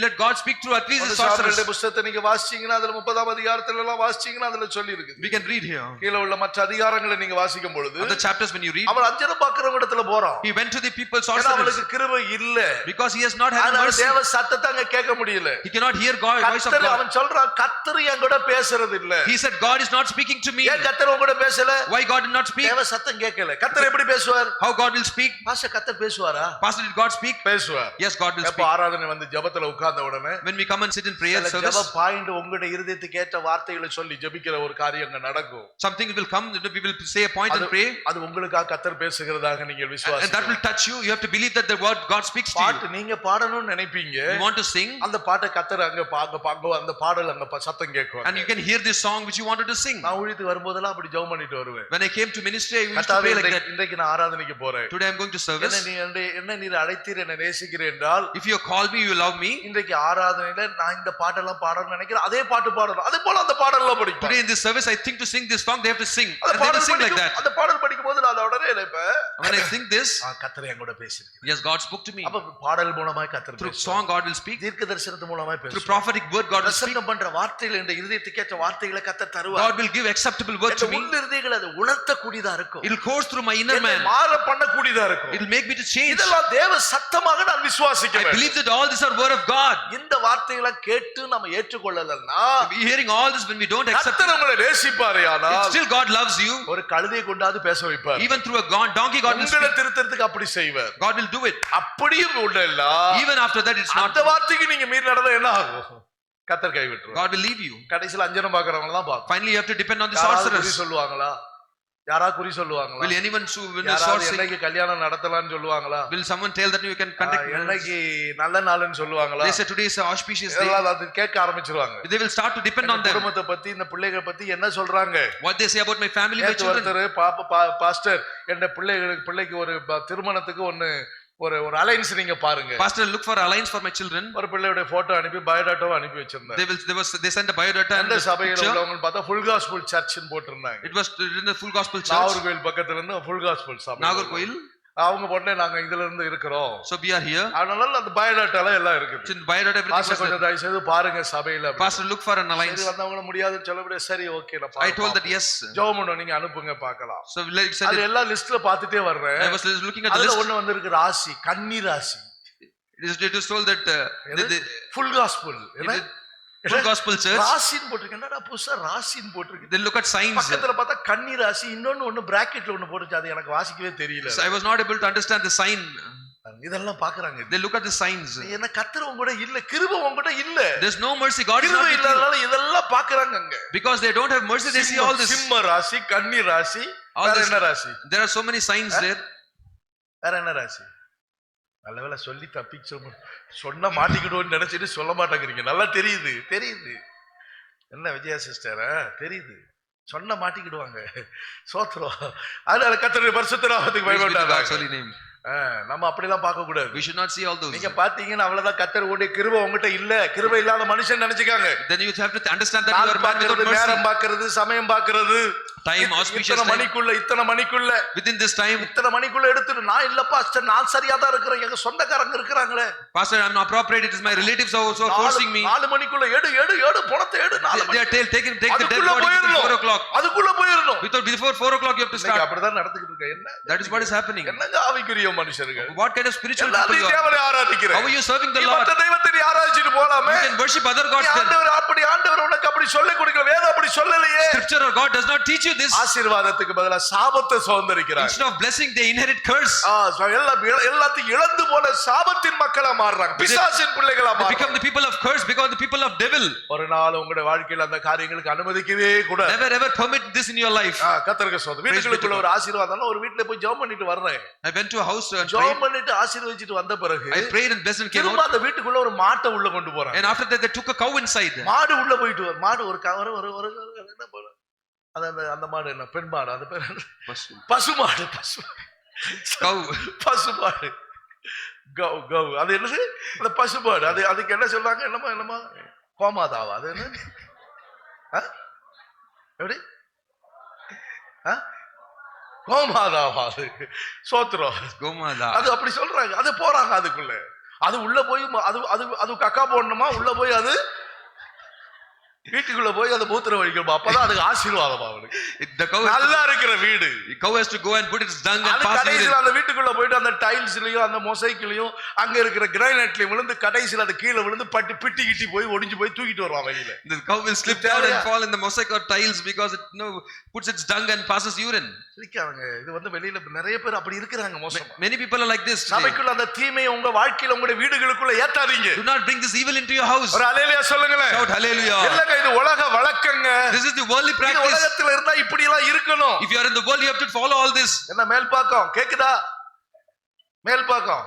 Let God speak through at least the sorcerers. சாமுவேலுடைய புத்தகத்தை நீங்க வாசிச்சீங்கன்னா அதுல 30ஆம் அதிகாரத்துல எல்லாம் வாசிச்சீங்கன்னா அதுல சொல்லி இருக்குது. We can read here. கீழ உள்ள மற்ற அதிகாரங்களை நீங்க வாசிக்கும் பொழுது Other chapters when you read, அவன் அஞ்சனம் பாக்குறவங்க இடத்துல போறான். he went to the people ஏன்னா sorcerers அவனுக்கு கிருபை இல்ல. because he has not had அதனால mercy. தேவ சத்தத்தை அங்க கேட்க முடியல. He cannot hear God's voice of கர்த்தர் God. அவன் சொல்றான் கர்த்தர் என் கூட பேசுறது இல்ல. He said God is not speaking to me. ஏன் கர்த்தர் உங்க கூட பேசல? Why God did not speak? தேவ சத்தம் கேட்கல. கர்த்தர் எப்படி பேசுவார்? How God will speak? Pastor கர்த்தர் பேசுவாரா? Pastor, did God speak? பேசுவார். Yes, God will எப்ப speak. ஆராதனை வந்து ஜெபத்துல உட்கார்ந்த உடனே When we come and sit in prayer சில service, ஜெப பாயிண்ட் உங்களுடைய இருதயத்துக்கு ஏற்ற வார்த்தைகளை சொல்லி ஜெபிக்கிற ஒரு காரியம் அங்க நடக்கும். something will come, we will say a point and pray, அது உங்களுக்காக கர்த்தர் பேசுகிறதாக நீங்கள் and that விசுவாசிக்கலாம். will touch you. You have to believe that the word God speaks to you. பாட்டு நீங்க பாடணும்னு நினைப்பீங்க. You want to sing, அந்த பாட்டை கர்த்தர் அங்க பாங்க அந்த பாடல் அங்க சத்தம் கேட்கும். and you can hear this song which you wanted to sing. நான் ஊழியத்துக்கு வரும்போதெல்லாம் அப்படி ஜெபம் பண்ணிட்டு வருவேன். When I came to ministry, I used to கர்த்தாவே pray like that. இன்றைக்கு நான் ஆராதனைக்கு போறேன். Today I'm going to service. என்ன நீர் அழைத்தீர் என்னை நேசிக்கிறேன் என்றால் If you call me, you love me. இன்றைக்கு ஆராதனையில நான் இந்த பாட்டெல்லாம் பாடணும்னு நினைக்கிறேன். அதே பாட்டு பாடணும். அதே போல அந்த பாடல்லாம் படிப்பேன். Today in this service, I think to sing this song, they have to sing, அந்த and they will பாடல் sing like that. அந்த பாடல் படிக்கும்போது நான் அதை உடனே நினைப்பேன். When I think this, கர்த்தர் என் கூட பேசியிருக்கிறார். yes, God spoke to me. அப்ப பாடல் மூலமா கர்த்தர் Through பேசுவார். song, God will speak. தீர்க்க தரிசனத்து மூலமா Through பேசுவார். prophetic word, God will speak. பிரசங்கம் பண்ற வார்த்தைகள் இந்த இதயத்துக்கு ஏற்ற வார்த்தைகளை கர்த்தர் தருவார். God will give acceptable word to me. உள்ள இருதயங்கள் அது உணர்த்தக்கூடியதா இருக்கும். It will course through my inner என்னை man. மாற பண்ணக்கூடியதா இருக்கும். It will make me to change. இதெல்லாம் தேவ சத்தமாக நான் I விசுவாசிக்கிறேன். believe that all these are word of God. இந்த வார்த்தைகளை கேட்டு நம்ம ஏற்றுக்கொள்ளலன்னா We hearing all this when we don't accept கர்த்தர் it, உங்களை நேசிப்பாரேயானால் still God loves you. ஒரு கழுதையை கொண்டாந்து பேச வைப்பார். Even through a donkey, God will உங்களை speak. திருத்தறதுக்கு அப்படி செய்வார். God will do it. அப்படியும் உண்டல்ல. Even after that, it's not. அந்த வார்த்தைக்கு நீங்க மீறி நடந்தா என்ன ஆகும்? கர்த்தர் கை விட்டுருவார். God will leave you. கடைசில அஞ்சனம் பாக்குறவங்க தான் பாக்கும். Finally, you have to depend on the யாராவது குறி sorcerers. சொல்லுவாங்களா? யாராவது குறி சொல்லுவாங்களா? Will anyone win a யாராவது sorcery? என்னைக்கு கல்யாணம் நடத்தலாம்னு சொல்லுவாங்களா? Will someone tell that you can contact me? என்னைக்கு நல்ல நாள்னு சொல்லுவாங்களா? They say today is an auspicious day. எல்லாம் அது கேட்க ஆரம்பிச்சிருவாங்க. They will start to depend on them. குடும்பத்தை பத்தி இந்த பிள்ளைகளை பத்தி என்ன சொல்றாங்க? What they say about my family, my நேத்து children. ஒருத்தர் பாஸ்டர் என்ற பிள்ளைக்கு ஒரு திருமணத்துக்கு ஒன்னு ஒரு அலைன்ஸ் நீங்க பாருங்க. Pastor, look for alliance for my children. ஒரு பிள்ளையோட போட்டோ அனுப்பி பயோடாட்டாவை அனுப்பி வச்சிருந்தாங்க. They sent a biodata and அந்த a சபையில picture. உள்ளவங்க பார்த்தா ஃபுல் காஸ்பல் சர்ச்னு போட்டிருந்தாங்க. It was in the Full Gospel Church, Nagercoil பக்கத்துல இருந்து ஃபுல் காஸ்பல் சபை. Nagarkoil. அவங்க போட்டே நாங்க இதுல இருந்து இருக்கிறோம். So we are here. அதனால அந்த பயோடாட்டால எல்லாம் இருக்குது. In biodata everything was pastor there. கொஞ்சம் தயவு செய்து பாருங்க சபையில. Pastor, look for an alliance. சரி வந்தவங்க முடியாதுன்னு சொல்லவே சரி ஓகே நான் I told that yes. ஜெபம் பண்ண நீங்க அனுப்புங்க பார்க்கலாம். So let's send அது it. எல்லா லிஸ்ட்ல பார்த்துட்டே வர்றேன். I was looking at the அதுல list. ஒண்ணு வந்திருக்கு ராசி, கன்னி ராசி. It is told that the full gospel என்ன Full Gospel Church. ராசின்னு போட்டிருக்கு. என்னடா புதுசா ராசின்னு போட்டிருக்கு. They look at signs. பக்கத்துல பார்த்தா கன்னி ராசி, இன்னொன்னு பிராக்கெட்ல ஒண்ணு போட்டுச்சு. அது எனக்கு வாசிக்கவே தெரியல. So I was not able to understand the sign. இதெல்லாம் பாக்குறாங்க. They look at the signs. என்ன கர்த்தர் உங்க கூட இல்ல, கிருபை உங்க கூட இல்ல. There's no mercy. God is கிருபை not with you. இல்லாதனால இதெல்லாம் பாக்குறாங்க அங்க. Because they don't have mercy, they see all this. சிம்ம ராசி, கன்னி ராசி, All வேற this. என்ன ராசி? There are so many signs there. வேற என்ன ராசி? நல்லவேளை சொல்லி தப்பிச்சு சொன்ன மாட்டிக்கிடுவோன்னு நினைச்சிட்டு சொல்ல மாட்டேங்கிறீங்க. நல்லா தெரியுது. என்ன விஜயா சிஸ்டர் தெரியுது, சொன்ன மாட்டிக்கிடுவாங்க. சோத்ரம். அதனால கர்த்தருடைய பரிசுத்த நாமத்துக்கு Praise be to God's பயப்படாதீங்க. holy name. நம்ம அப்படிலாம் பார்க்க கூடாது. We should not see all those. நீங்க பாத்தீங்கன்னா அவ்வளவுதான், கர்த்தர் உடைய கிருபை உங்ககிட்ட இல்ல, கிருபை இல்லாத மனுஷன் நினைச்சுக்காங்க. Then you have to understand that you are a man without நேரம் mercy. பார்க்கிறது, சமயம் பார்க்கிறது, Time, auspicious இத்தனை time. மணிக்குள்ள Within this time, இத்தனை மணிக்குள்ள எடுத்துட்டு நான் இல்லப்பா அஸ்டர், நான் சரியா தான் இருக்கிறேன், எங்க சொந்தக்காரங்க இருக்கிறாங்களே. Pastor, I'm not appropriate. It is my relatives also forcing me. 4 மணிக்குள்ள எடு பணத்தை எடு. They are take the dead body before 4 o'clock. அதுக்குள்ள போயிரணும். Before 4 o'clock you have to இன்னைக்கு start. அப்படிதான் நடந்துக்கிட்டு இருக்கு. என்ன That is what is happening. என்னங்க ஆவிக்குரிய மனுஷர்கள். What kind of spiritual people எல்லாரும் you are? தேவனை ஆராதிக்கிறேன். How are you serving the நீ Lord? மற்ற தெய்வத்தை நீ ஆராதிச்சிட்டு போலாமே. You can worship other gods then. ஆண்டவர் உனக்கு அப்படி சொல்லிக் கொடுக்கல, வேதம் அப்படி சொல்லலையே. Scripture or God does not teach you this. ஆசீர்வாதத்துக்கு பதிலா சாபத்தை சுதந்தரிக்கிறாங்க. Instead of blessing, they inherit curse. எல்லாத்தையும் இழந்து போன சாபத்தின் மக்களா மாறுறாங்க, பிசாசின் பிள்ளைகளா They மாறுறாங்க. become the people of curse, become the people of devil. ஒரு நாள் உங்களுடைய வாழ்க்கையில அந்த காரியங்களுக்கு அனுமதிக்கவே கூடாது. Never ever permit this in your life. கர்த்தருக்கு ஸ்தோத்திரம். வீட்டுக்குள்ள ஒரு ஆசீர்வாதம், ஒரு வீட்ல போய் ஜெபம் பண்ணிட்டு வர்றேன். I went to a house and ஜெபம் prayed. பண்ணிட்டு ஆசீர்வதிச்சிட்டு வந்த பிறகு I prayed and blessed and came திரும்ப out. அந்த வீட்டுக்குள்ள ஒரு மாட்டை உள்ள கொண்டு போறாங்க. And after that they took a cow inside. மாடு உள்ள போயிட்டு மாடு ஒரு என்ன போல அந்த மாடு என்ன, பெண் மாடு, அது பேர் பசுமாடு. Cow. பசுமாடு கௌ அது என்னது, அந்த பசுமாடு. அதுக்கு என்ன சொல்றாங்க, என்னமா கோமாதாவா, அது என்ன எப்படி கோமாதாவா, அது சோத்ரம் Gomada. அது அப்படி சொல்றாங்க. அது போறாங்க அதுக்குள்ள, அது உள்ள போய் அது கக்கா போடணுமா, உள்ள போய் அது வீட்டுக்குள்ள போய் அந்த மூத்திர வழிக்கணும். அப்பதான் அதுக்கு ஆசீர்வாதம் அவனுக்கு. The cow நல்லா இருக்கிற வீடு. has to go and put its dung and அது pass கடைசியில urine. அந்த வீட்டுக்குள்ள போயிட்டு அந்த டைல்ஸ்லயும் அந்த மொசைக்கிலையும் அங்க இருக்கிற கிரானைட்லயும் விழுந்து கடைசியில அது கீழே விழுந்து பிட்டி கிட்டி போய் ஒடிஞ்சு போய் தூக்கிட்டு வருவான் வெளியில. The cow will slip down and fall in the mosaic or tiles because it puts its dung and passes urine. சிரிக்காங்க. இது வெளியில நிறைய பேர் அப்படி இருக்கிறாங்க. மோசம். Many people are like this today. சபைக்குள்ள அந்த தீமையை உங்க வாழ்க்கையில உங்க வீடுகளுக்குள்ள ஏத்தாதீங்க. Do not bring this evil into your house. ஒரு ஹல்லேலூயா சொல்லுங்களேன். Shout hallelujah. இல்லங்க, இது உலக வழக்கங்க. This is the worldly இது practice. உலகத்துல இருந்தா இப்படி எல்லாம் இருக்கணும். If you are in the world, you have to follow all this. என்ன மேல் பாக்கம் கேக்குதா? மேல் பாக்கம்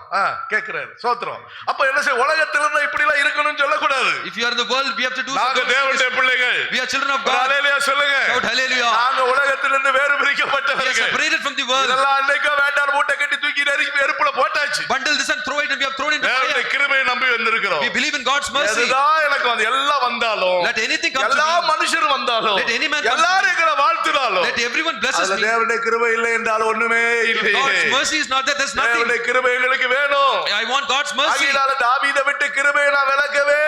கேக்குறாரு. சோத்ரம். அப்ப என்ன செய்ய, உலகத்துல இருந்தா இப்படி எல்லாம் இருக்கணும்னு சொல்லக்கூடாது. If you are in the world, we have to do நாங்க தேவனுடைய பிள்ளைகள். We are children of God. ஹல்லேலூயா சொல்லுங்க. Shout hallelujah. நாங்க உலகத்திலிருந்து வேறு We are பிரிக்கப்பட்டவர்கள். separated from the world. இதெல்லாம் அன்னைக்கு வேண்டாம் மூட்டை கட்டி தூக்கி நெருக்கி நெருப்புல போட்டாச்சு. Bundle this and throw it and we have thrown into தேவனுடைய fire. கிருபையை நம்பி வந்திருக்கிறோம். We believe in God's mercy. எதுதான் எனக்கு எல்லாம் வந்தாலும், Let anything come to எல்லா me. மனுஷரும் வந்தாலும், Let any man come to எல்லாரும் எங்களை வாழ்த்தினாலும், Let everyone blesses அதுல me. தேவனுடைய கிருபை இல்லை என்றால் ஒண்ணுமே இல்லை. God's mercy is not there. There's nothing. தேவனுடைய கிருபை எங்களுக்கு வேணும். I want God's mercy. ஆகையினால தாவீதை விட்டு கிருபையை நான் விலக்கவே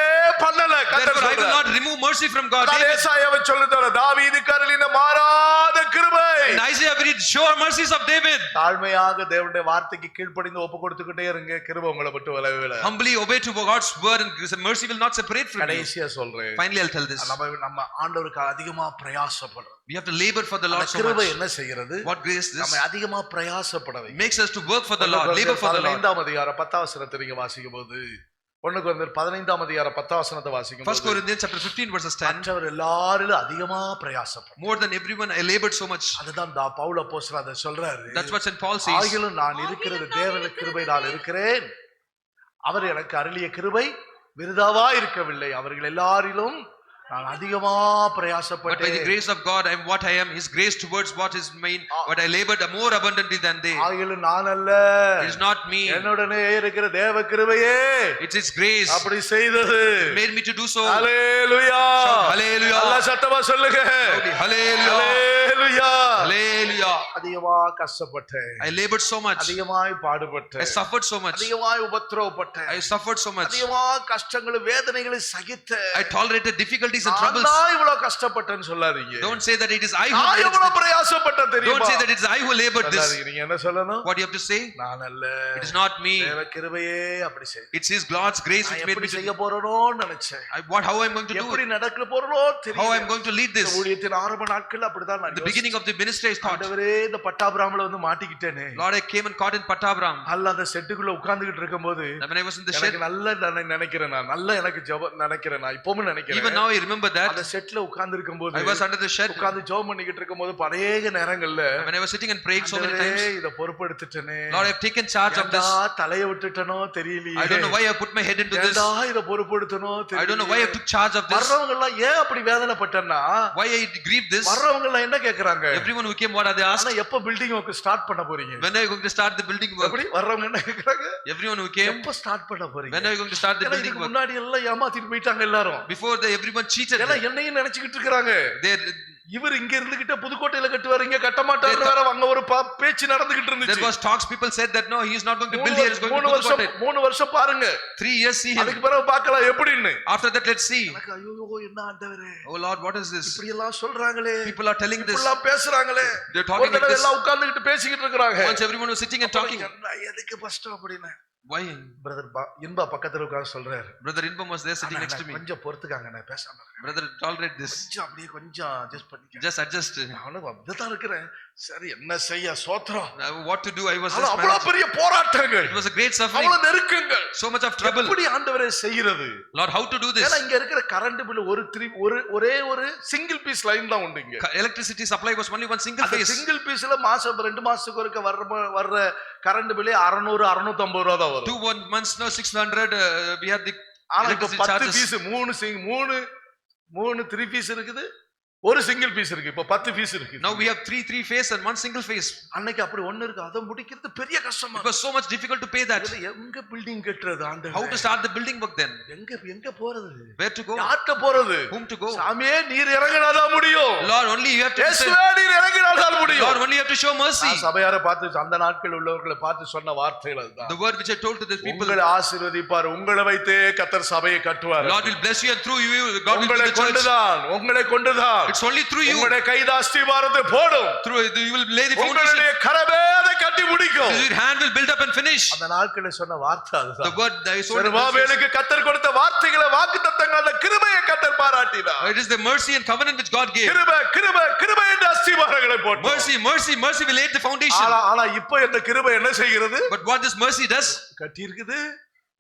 பண்ணல. கர்த்தர் Therefore, I will சொல்றார். not remove mercy from God. நான் ஏசாயாவை சொல்லுறார், தாவீதுக்கு அருளின மாறாத கிருபை. In Isaiah, we read sure mercies of David. தாழ்மையாக தேவனுடைய வார்த்தைக்கு கீழ்ப்படிந்து ஒப்பு கொடுத்துக்கிட்டே இருங்க, கிருபை உங்களை விட்டு விலகவே விலகாது. Humbly obey to God's word and mercy will not separate from you. கடைசியா சொல்றேன். Finally, I'll tell this. நம்ம ஆண்டவருக்கு அதிகமா பிரயாசப்படுறோம். We have to labor for the Lord so கிருபை much. என்ன செய்கிறது? What grace this? நம்ம அதிகமா பிரயாசப்பட வைக்கும். Makes us to work for the Lord, labor for the Lord. 15ஆம் அதிகாரம் 10ஆம் வசனத்தை நீங்க வாசிக்கும்போது, 1 கொரிந்தியர் 15ஆம் அதிகாரம் 10ஆம் வசனத்தை 1 வாசிக்கும்போது, Corinthians chapter 15 verses 10. மற்றவர் எல்லாரிலும் அதிகமா பிரயாசப்படும். More than everyone, I labored so much. அதுதான் பவுல் அப்போஸ்தலன் அதை சொல்றாரு. That's what St. Paul says. ஆகிலும் நான் இருக்கிறது தேவனுடைய கிருபையினால் இருக்கிறேன். அவர் எனக்கு அருளிய கிருபை விருதாவா இருக்கவில்லை. அவர்கள் எல்லாரிலும் நான் அதிகமா But by the பிரயாசப்பட்டேன். grace of God, I am what I am. His grace towards what is mine. But I labored more abundantly than they. ஆகிலும் நான் அல்ல, It is not me. என்னுடனே இருக்கிற தேவ கிருபையே It's His grace. அப்படி செய்தது. It made me to do so. Hallelujah. Shout hallelujah. நல்லா சத்தமா சொல்லுங்க. Hallelujah. ஹல்லேலூயா. Hallelujah. அதிகமா கஷ்டப்பட்டேன், I labored so much. அதிகமாய் I பாடுபட்டேன், suffered so much. அதிகமாய் உபத்திரவப்பட்டேன், I suffered so much. அதிகமா கஷ்டங்களை வேதனைகளை சகித்தேன். I tolerated difficulties and நான் troubles. தான் இவ்வளவு கஷ்டப்பட்டேன்னு சொல்லாதீங்க. Don't say that it is I who நான் did எவ்வளவு it. பிரயாசப்பட்டேன் தெரியுமா? Don't say that it is I who labored this. சொல்லாதீங்க. நீங்க என்ன சொல்லணும்? What you have to say? நான் அல்ல, It is not me. தேவ கிருபையே அப்படி செய். It's His God's grace நான் which made எப்படி me செய்ய to. போறேனோன்னு நினைச்சேன். How I am going to do எப்படி it? நடக்க போறனோ How I am தெரியல. going to lead இந்த this? ஊழியத்தின் ஆரம்ப நாட்கள் அப்படிதான் நான் The beginning of the ministry, I thought, ஆண்டவரே இந்த பட்டாபிராம்ல வந்து மாட்டிக்கிட்டேனே. Lord, I came and caught in Pattabram. அல்ல அந்த செட்டுக்குள்ள உட்கார்ந்துகிட்டு இருக்கும்போது And when I was in the shed, எனக்கு நல்ல நினைக்கிறேன், நான் நல்ல எனக்கு ஜெபம் நினைக்கிறேன், நான் இப்பவும் even நினைக்கிறேன். now I remember that. அந்த செட்ல உட்கார்ந்து இருக்கும்போது I was under the shed. உட்கார்ந்து ஜெபம் பண்ணிக்கிட்டு இருக்கும்போது அநேக நேரங்கள்ல When I was sitting and praying so many ஆண்டவரே, times, இத பொறுப்பெடுத்துட்டேனே. Lord, I have taken charge of this. ஏன்டா தலைய விட்டுட்டனோ தெரியலையே. I don't know why I put my head into this. ஏன்டா இத பொறுப்பெடுத்தனோ தெரியலையே. I don't know why I took charge of this. வர்றவங்க எல்லாம் ஏன் அப்படி வேதனைப்பட்டேன்னா, Why I grieved this. வர்றவங்க எல்லாம் என்ன கேக்குறாங்க? Everyone who came, what are they asked? ஆனா எப்ப பில்டிங் ஒர்க் ஸ்டார்ட் பண்ண போறீங்க? When are you going to start the building work? அப்படி வர்றவங்க என்ன கேக்குறாங்க? Everyone who came, எப்ப ஸ்டார்ட் பண்ண போறீங்க? when are you going to start the ஏன்னா building இதுக்கு work? முன்னாடி எல்லாம் ஏமாத்திட்டு போயிட்டாங்க எல்லாரும். Before everyone cheated. ஏன்னா என்னையும் நினைச்சுக்கிட்டு இருக்காங்க. They இவர் இங்க இருந்துகிட்ட புதுக்கோட்டையில கட்டுவாரு, இங்க கட்ட மாட்டாரு, வேற அங்க ஒரு பேச்சு நடந்துகிட்டு There இருந்துச்சு. was talks. People said that no, he is not going to build here. He is going to Pudukottai. 3 வருஷம் பாருங்க. 3 years see him. அதுக்கு பிறகு பார்க்கலாம் எப்படின்னு. After that, let's see. எனக்கு ஐயோ என்ன ஆண்டவரே, Oh Lord, what is this? இப்படி எல்லாம் சொல்றாங்களே, People are telling this. இப்படி எல்லாம் பேசுறாங்களே. They're talking ஒரு like தடவை this. எல்லாம் உட்கார்ந்துகிட்டு பேசிக்கிட்டு இருக்காங்க. Once everyone was sitting and talking. என்ன எதுக்கு கஷ்டம் அப்படின்னு Why? பிரதர் இன்பா பக்கத்துல உட்கார்ந்து சொல்றாரு. Brother Inbam was there sitting next to me. கொஞ்சம் பொறுத்துக்காங்க, நான் பேசாம இருக்கேன். Brother, tolerate this. கொஞ்சம் அப்படியே கொஞ்சம் அட்ஜஸ்ட் பண்ணிக்க. Just adjust. நானும் அப்படிதான் இருக்கிறேன். சரி என்ன செய்ய, சோத்ரம். What to do? I was ஆனா just அவ்வளவு managing. பெரிய போராட்டங்கள், It was a great suffering. அவ்வளவு நெருக்கங்கள், So much of trouble. எப்படி ஆண்டவரே செய்கிறது? Lord, how to do this? ஏன்னா இங்க இருக்கிற கரண்ட் பில் ஒரே ஒரு சிங்கிள் பீஸ் லைன் தான் உண்டு இங்க. Electricity supply was only one single அந்த phase. சிங்கிள் பீஸ்ல மாசம் 2 மாசத்துக்கு ஒருக்க வர்ற கரண்ட் பில் 600 650 ரூபாய் தான் வரும். 2 months now 600 we have the ஆனா இப்ப electricity 10 charges. பீஸ் மூணு 3 பீஸ் இருக்குது, ஒரு சிங்கிள் பீஸ் இருக்கு. இப்ப 10 பீஸ் இருக்கு. Now we have three phase and one single phase. அன்னைக்கு அப்படி ஒண்ணு இருக்கு, அத முடிக்கிறது பெரிய கஷ்டமா. It was so much difficult to pay that. இதுல எங்க பில்டிங் கட்டுறது ஆண்டவரே? How to start the building work then? எங்க போறது? Where to go? யார்ட்ட போறது? Whom to go? சாமியே நீர் இறங்கினாதான் முடியும். Lord, only you have to send. இயேசுவே நீர் இறங்கினாதான் முடியும். Lord, only you have to show mercy. நான் சபையாரை பார்த்து அந்த நாட்கள் உள்ளவர்களை பார்த்து சொன்ன வார்த்தைகள் அதுதான். The word which I told to the people. உங்களை ஆசீர்வதிப்பார், உங்களை வைத்தே கர்த்தர் சபையை கட்டுவார். Lord will bless you and through you God will உங்களை build the church. உங்களை கொண்டுதான். It's only through you. உங்களுடைய கைத அஸ்திவாரத்தை போடும். Through you will lay the foundation. உங்களுடைய கரமே அதை கட்டி முடிக்கும். Your hand will build up and finish. அந்த நாட்களில் சொன்ன வார்த்தை The அதுதான். word that I told. செருபாபேலுக்கு கர்த்தர் கொடுத்த வார்த்தைகளை, வாக்குத்தத்தங்கள், அந்த கிருபையை கர்த்தர் பாராட்டினார். It is the mercy and covenant which God gave. கிருபை என்ற அஸ்திவாரங்களை போட்டார். Mercy will lay the foundation. ஆனா இப்ப இந்த கிருபை என்ன செய்கிறது? But what this mercy does? கட்டி இருக்குது,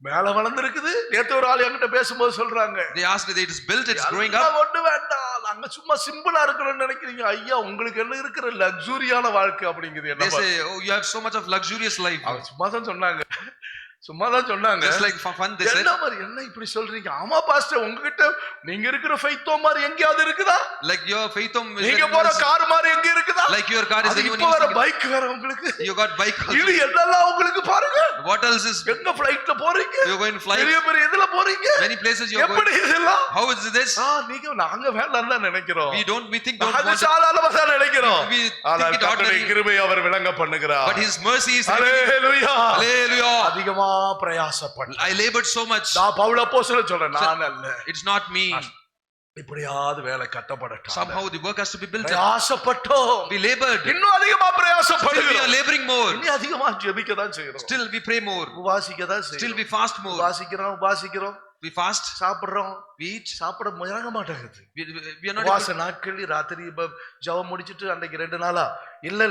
மேல வளர்ந்து இருக்குது. நேத்து ஒரு ஆள் என்கிட்ட பேசும்போது சொல்றாங்க, They asked that it is built, it's growing up. எல்லாம் ஒண்ணு வேண்டாம், நாங்க சும்மா சிம்பிளா இருக்கிறோம்னு நினைக்கிறீங்க. ஐயா, உங்களுக்கு என்ன இருக்கிற லக்ஸூரியான வாழ்க்கை அப்படிங்குது. They என்ன say, oh, you have so much of luxurious life. அவங்க சும்மாதான் சொன்னாங்க. Just like for fun they said. என்ன மாதிரி என்ன இப்படி சொல்றீங்க? ஆமா பாஸ்டர், உங்ககிட்ட நீங்க இருக்கிற ஃபெய்த்தோ மாதிரி எங்கயாவது இருக்குதா? Like your faith நீங்க போற கார் மாதிரி எங்க இருக்குதா? like your car is anyone இப்ப வர using it? பைக் வேற உங்களுக்கு. You got bike also. இது என்னெல்லாம் உங்களுக்கு பாருங்க. What else is? எங்க ஃளைட்ல போறீங்க? You're going to fly. பெரிய பெரிய இதுல போறீங்க. Many places you're going. எப்படி இதெல்லாம்? How is this? நாங்க வேண்டாம்னு தான் நினைக்கிறோம். We think don't அது want it. சாதாரணமா தான் நினைக்கிறோம். We ஆனால் think it கர்த்தருடைய ordinary. கிருபை அவர் விளங்க பண்ணுகிறார். But his mercy is hallelujah. Hallelujah. அதிகமா பிரயாசப்பட்டேன். I labored so much. நான் பவுல் அப்போஸ்தலன் சொல்றேன், நான் அல்ல. It's not me. இப்படியாவது வேலை கட்டப்படட்டும். Somehow the work has to be built up. பிரயாசப்பட்டோம். We labored. இன்னும் அதிகமா Still we are பிரயாசப்படுகிறோம். laboring more. இன்னும் அதிகமா ஜெபிக்க தான் செய்றோம். Still we pray more. உபவாசிக்க தான் Still செய்றோம். we fast more. உபவாசிக்கிறோம். We fast. சாப்பிடுறோம். We eat. சாப்பிட முயங்க மாட்டேங்குது. We are not. உபவாச நாட்கள் ராத்திரி ஜெபம் முடிச்சிட்டு அன்னைக்கு 2 நாளா இல்ல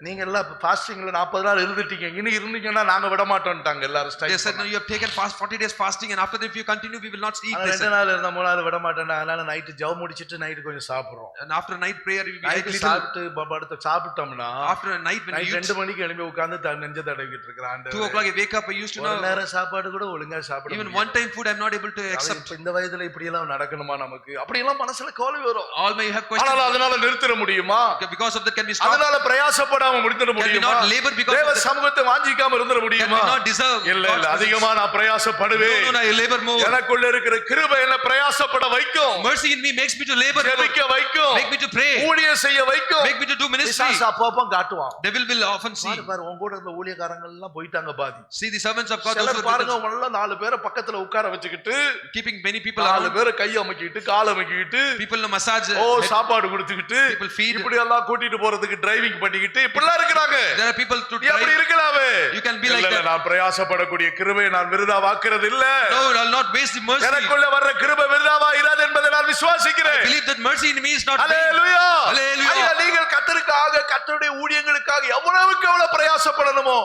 நீங்க எல்லாம் ஃபாஸ்டிங்ல 40 நாள் இருந்துட்டீங்க, இனி இருந்தீங்கன்னா நாங்க விட மாட்டோம்ட்டாங்க எல்லாரும். They said no, you have taken fast 40 days fasting and after that if you continue we will not eat. 2 நாள் இருந்தா 3 நாள் விட மாட்டேன். அதனால நைட்டு ஜெபம் முடிச்சிட்டு நைட்டு கொஞ்சம் சாப்பிடுறோம். And after night prayer we eat night little. சாப்பிட்டு சாப்பிட்டோம்னா After a night when night you 2 மணிக்கு எழும்பி உட்கார்ந்து நெஞ்ச தடவிட்டு இருக்கறான். 2 o'clock I wake up I used to ஒரு know நேரம் சாப்பாடு கூட ஒழுங்கா சாப்பிட even முடியாது. one time food I'm not not able to accept. இப்ப இந்த வயதுல இப்படி எல்லாம் நடக்கணுமா நமக்கு? அப்படி எல்லாம் மனசுல கவலை வரும். All may have ஆனால் questions. அதனால நிறுத்திட முடியுமா? Because of that can be stopped. அதனால பிரயாசப்படாம முடித்திட Can we முடியுமா? not labor because தேவ of that? சமூகத்தை வாஞ்சிக்காம இருந்திட Can we முடியுமா? not deserve இல்ல God's இல்ல, presence? அதிகமா நான் பிரயாசப்படுவேன். No, I labor more. எனக்குள்ள இருக்கிற கிருபை என்ன பிரயாசப்பட வைக்கும், Mercy in me makes me to labor more. ஜெபிக்க வைக்கும், Make me to pray. ஊழியம் செய்ய வைக்கும். Make me to do ministry. பிசாசு அப்பப்போ காட்டுவான். Devil will often see. பாரு பாரு, உன் கூட இருந்த ஊழியக்காரங்க எல்லாம் போயிட்டாங்க பாதி. See the servants of God, those சிலர் who are பாருங்க, with us, உள்ள நாலு பேரை பக்கத்துல உட்கார வச்சுக்கிட்டு keeping many people நாலு around. பேரை கை அமுக்கிட்டு கால் அமுக்கிட்டு People in massage. சாப்பாடு கொடுத்துக்கிட்டு People feed. இப்படி எல்லாம் கூட்டிட்டு போறதுக்கு டிரைவிங் பண்ணிக்கிட்டு இப்படிலாம் இருக்கிறாங்க. There are people to நீ அப்படி drive. இருக்கலாமே. You can be like இல்ல, that. நான் பிரயாசப்படக்கூடிய கிருபையை நான் விருதாவாக்குறது இல்ல. No, I'll not waste the mercy. எனக்குள்ள வர்ற கிருபை விருதாவா இராது என்பதை நான் I விசுவாசிக்கிறேன். believe that mercy in me is not vain. Hallelujah. Hallelujah. ஐயா, நீங்கள் கர்த்தருக்காக கர்த்தருடைய ஊழியங்களுக்காக எவ்வளவுக்கு எவ்வளவு பிரயாசப்படணுமோ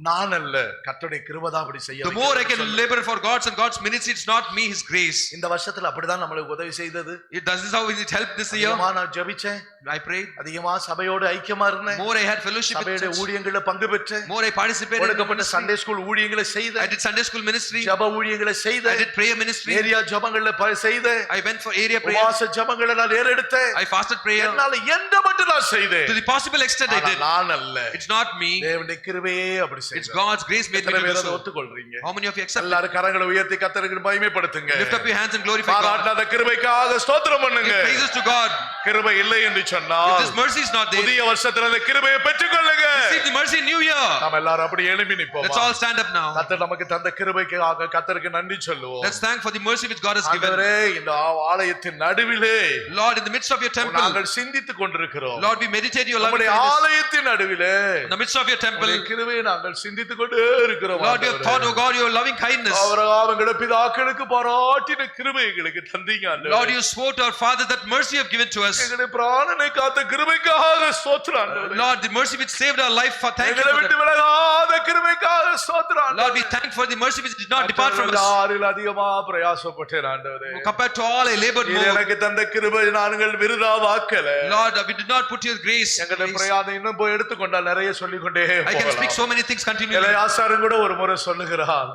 நான் அல்ல, கர்த்தருடைய கிருபை தான் அப்படி செய்ய The more I வைக்கிறது can சொல்லு. labor for God's and God's ministry, it's not me, His grace. இந்த வருஷத்துல அப்படிதான் நம்மளுக்கு உதவி செய்தது. This is how it helped this year. அதிகமா நான் ஜெபிச்சேன், I prayed. அதிகமா சபையோடு ஐக்கியமா இருந்தேன், More I had fellowship with சபையோட church. ஊழியங்கள்ல பங்கு பெற்றேன், More I participated in the கொடுக்கப்பட்ட ministry. சண்டே ஸ்கூல் ஊழியங்களை I செய்தேன், did Sunday school ministry. ஜெப ஊழியங்களை I செய்தேன், did prayer ministry. ஏரியா ஜெபங்கள்ல செய்தேன், I went for area prayer. உபவாச ஜெபங்களை நான் ஏறெடுத்தேன். I fasted prayer. என்னால எந்த மட்டும் நான் செய்தேன். To the possible extent I ஆனா did. நான் அல்ல, It's not me. தேவனுடைய கிருபையே அப்படி It's செய்தது. God's grace made me எத்தனை to do பேர் அதை so. ஒத்துக்கொள்றீங்க? How many of you accept it? எல்லாரும் கரங்களை உயர்த்தி கர்த்தருக்கு மகிமைப்படுத்துங்க. Lift up your hands and glorify God. பாராட்டாத கிருபைக்காக ஸ்தோத்திரம் பண்ணுங்க. Give praises to God. கிருபை இல்லை என்று If சொன்னால் this mercy is not there, புதிய வருஷத்துல அந்த கிருபையை பெற்றுக்கொள்ளுங்க. receive the mercy in New Year. நாம எல்லாரும் அப்படி எழும்பி நிப்போம். Let's all stand up now. கர்த்தர் நமக்கு தந்த கிருபைக்காக கர்த்தருக்கு நன்றி சொல்லுவோம். Let's thank for the mercy which God has given. ஆண்டவரே, இந்த ஆலயத்தின் நடுவிலே Lord, in the midst of your temple, நாங்கள் சிந்தித்துக் கொண்டிருக்கிறோம். Lord, we meditate your loving நம்முடைய kindness. ஆலயத்தின் நடுவிலே In the midst of your temple, உம்முடைய கிருபையை நாங்கள் சிந்தித்துக் கொண்டே இருக்கிறோம். Lord, we have thought, oh God, your loving kindness. அவங்களோட பிதாக்களுக்கு பாராட்டின கிருபை எங்களுக்கு தந்தீங்க ஆண்டவரே. Lord, you swore to our father that mercy you have given to us. எங்களுடைய பிராணனை காத்த கிருபைக்காக ஸ்தோத்திரம் ஆண்டவரே. Lord, the mercy which saved our life, for thank you எங்களை for விட்டு that. விலகாத கிருபைக்காக ஸ்தோத்திரம் Lord, we ஆண்டவரே. thank for the mercy which did not depart from us. ஆறில் அதிகமா பிரயாசப்பட்டேன் ஆண்டவரே. Compared to all, I labored இது more. எனக்கு தந்த கிருபை நாங்கள் விருதாவாக்கல. Lord, we did not put your grace. எங்களுடைய பிரயாணம் இன்னும் போய் எடுத்துக்கொண்டால் நிறைய சொல்லிக்கொண்டே I can speak போகலாம். so many things continually. எலெயாசாரும் கூட ஒரு முறை சொல்லுகிறார்.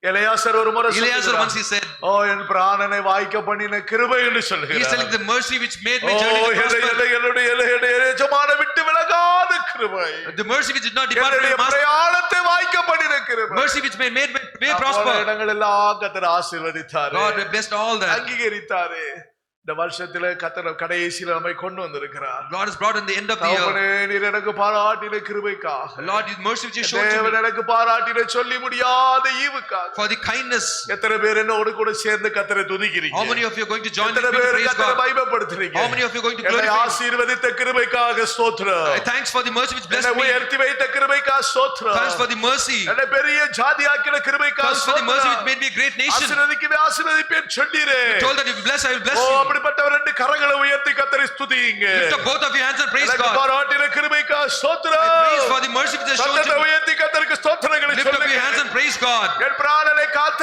எலெயாசார் ஒரு முறை Eleazar சொல்லுகிறார். once he said, ஓ, என் பிராணனை வாய்க்க பண்ணின கிருபை என்று he is சொல்லுகிறார். telling the mercy which made O, my journey to prosper. என்னுடைய எஜமான விட்டு விலகாத கிருபை, The mercy which did not depart from என்னுடைய your master. பிரயாணத்தை வாய்க்க பண்ணின கிருபை. Mercy which made my way போன prosper. இடங்கள் எல்லாம் கர்த்தர் ஆசீர்வதித்தாரு, God blessed all that. அங்கீகரித்தாரு. இந்த வருஷத்துல கர்த்தர் கடைசியில நம்மை கொண்டு வந்திருக்கிறார். God has brought in the end of the year. தகப்பனே, நீர் எனக்கு பாராட்டின கிருபைக்காக, Lord, the mercy which you showed to தேவன் me, எனக்கு பாராட்டின சொல்லி முடியாத ஈவுக்காக, for the kindness. எத்தனை பேர் என்னோடு கூட சேர்ந்து கர்த்தரை துதிக்கிறீங்க? How many of you are going to join the எத்தனை people to பேர் praise கர்த்தரை God? மகிமைப்படுத்துறீங்க? How many of you are going to என்னை glorify Him? ஆசீர்வதித்த கிருபைக்காக ஸ்தோத்திரம். Thanks for the mercy which என்னை blessed me. உயர்த்தி வைத்த கிருபைக்காக ஸ்தோத்திரம். Thanks for the mercy. என்னை பெரிய ஜாதியாக்கின கிருபைக்காக Thanks for the mercy which ஸ்தோத்திரம். made me a great nation. ஆசீர்வதிக்கவே ஆசீர்வதிப்பேன் சொன்னீரே. You told that if you bless, I will bless O, you. அப்படிப்பட்ட ரெண்டு கரங்களை உயர்த்தி கர்த்தரை ஸ்துதியுங்க. Lift up both of your hands and praise எனக்கு God. பாராட்டின கிருபைக்காக ஸ்தோத்திரம். Praise for the mercy which has shown கர்த்தரை to me. உயர்த்தி கர்த்தருக்கு ஸ்தோத்திரங்களை Lift up your சொல்லுங்க. hands and praise God. என் பிராணனை காத்த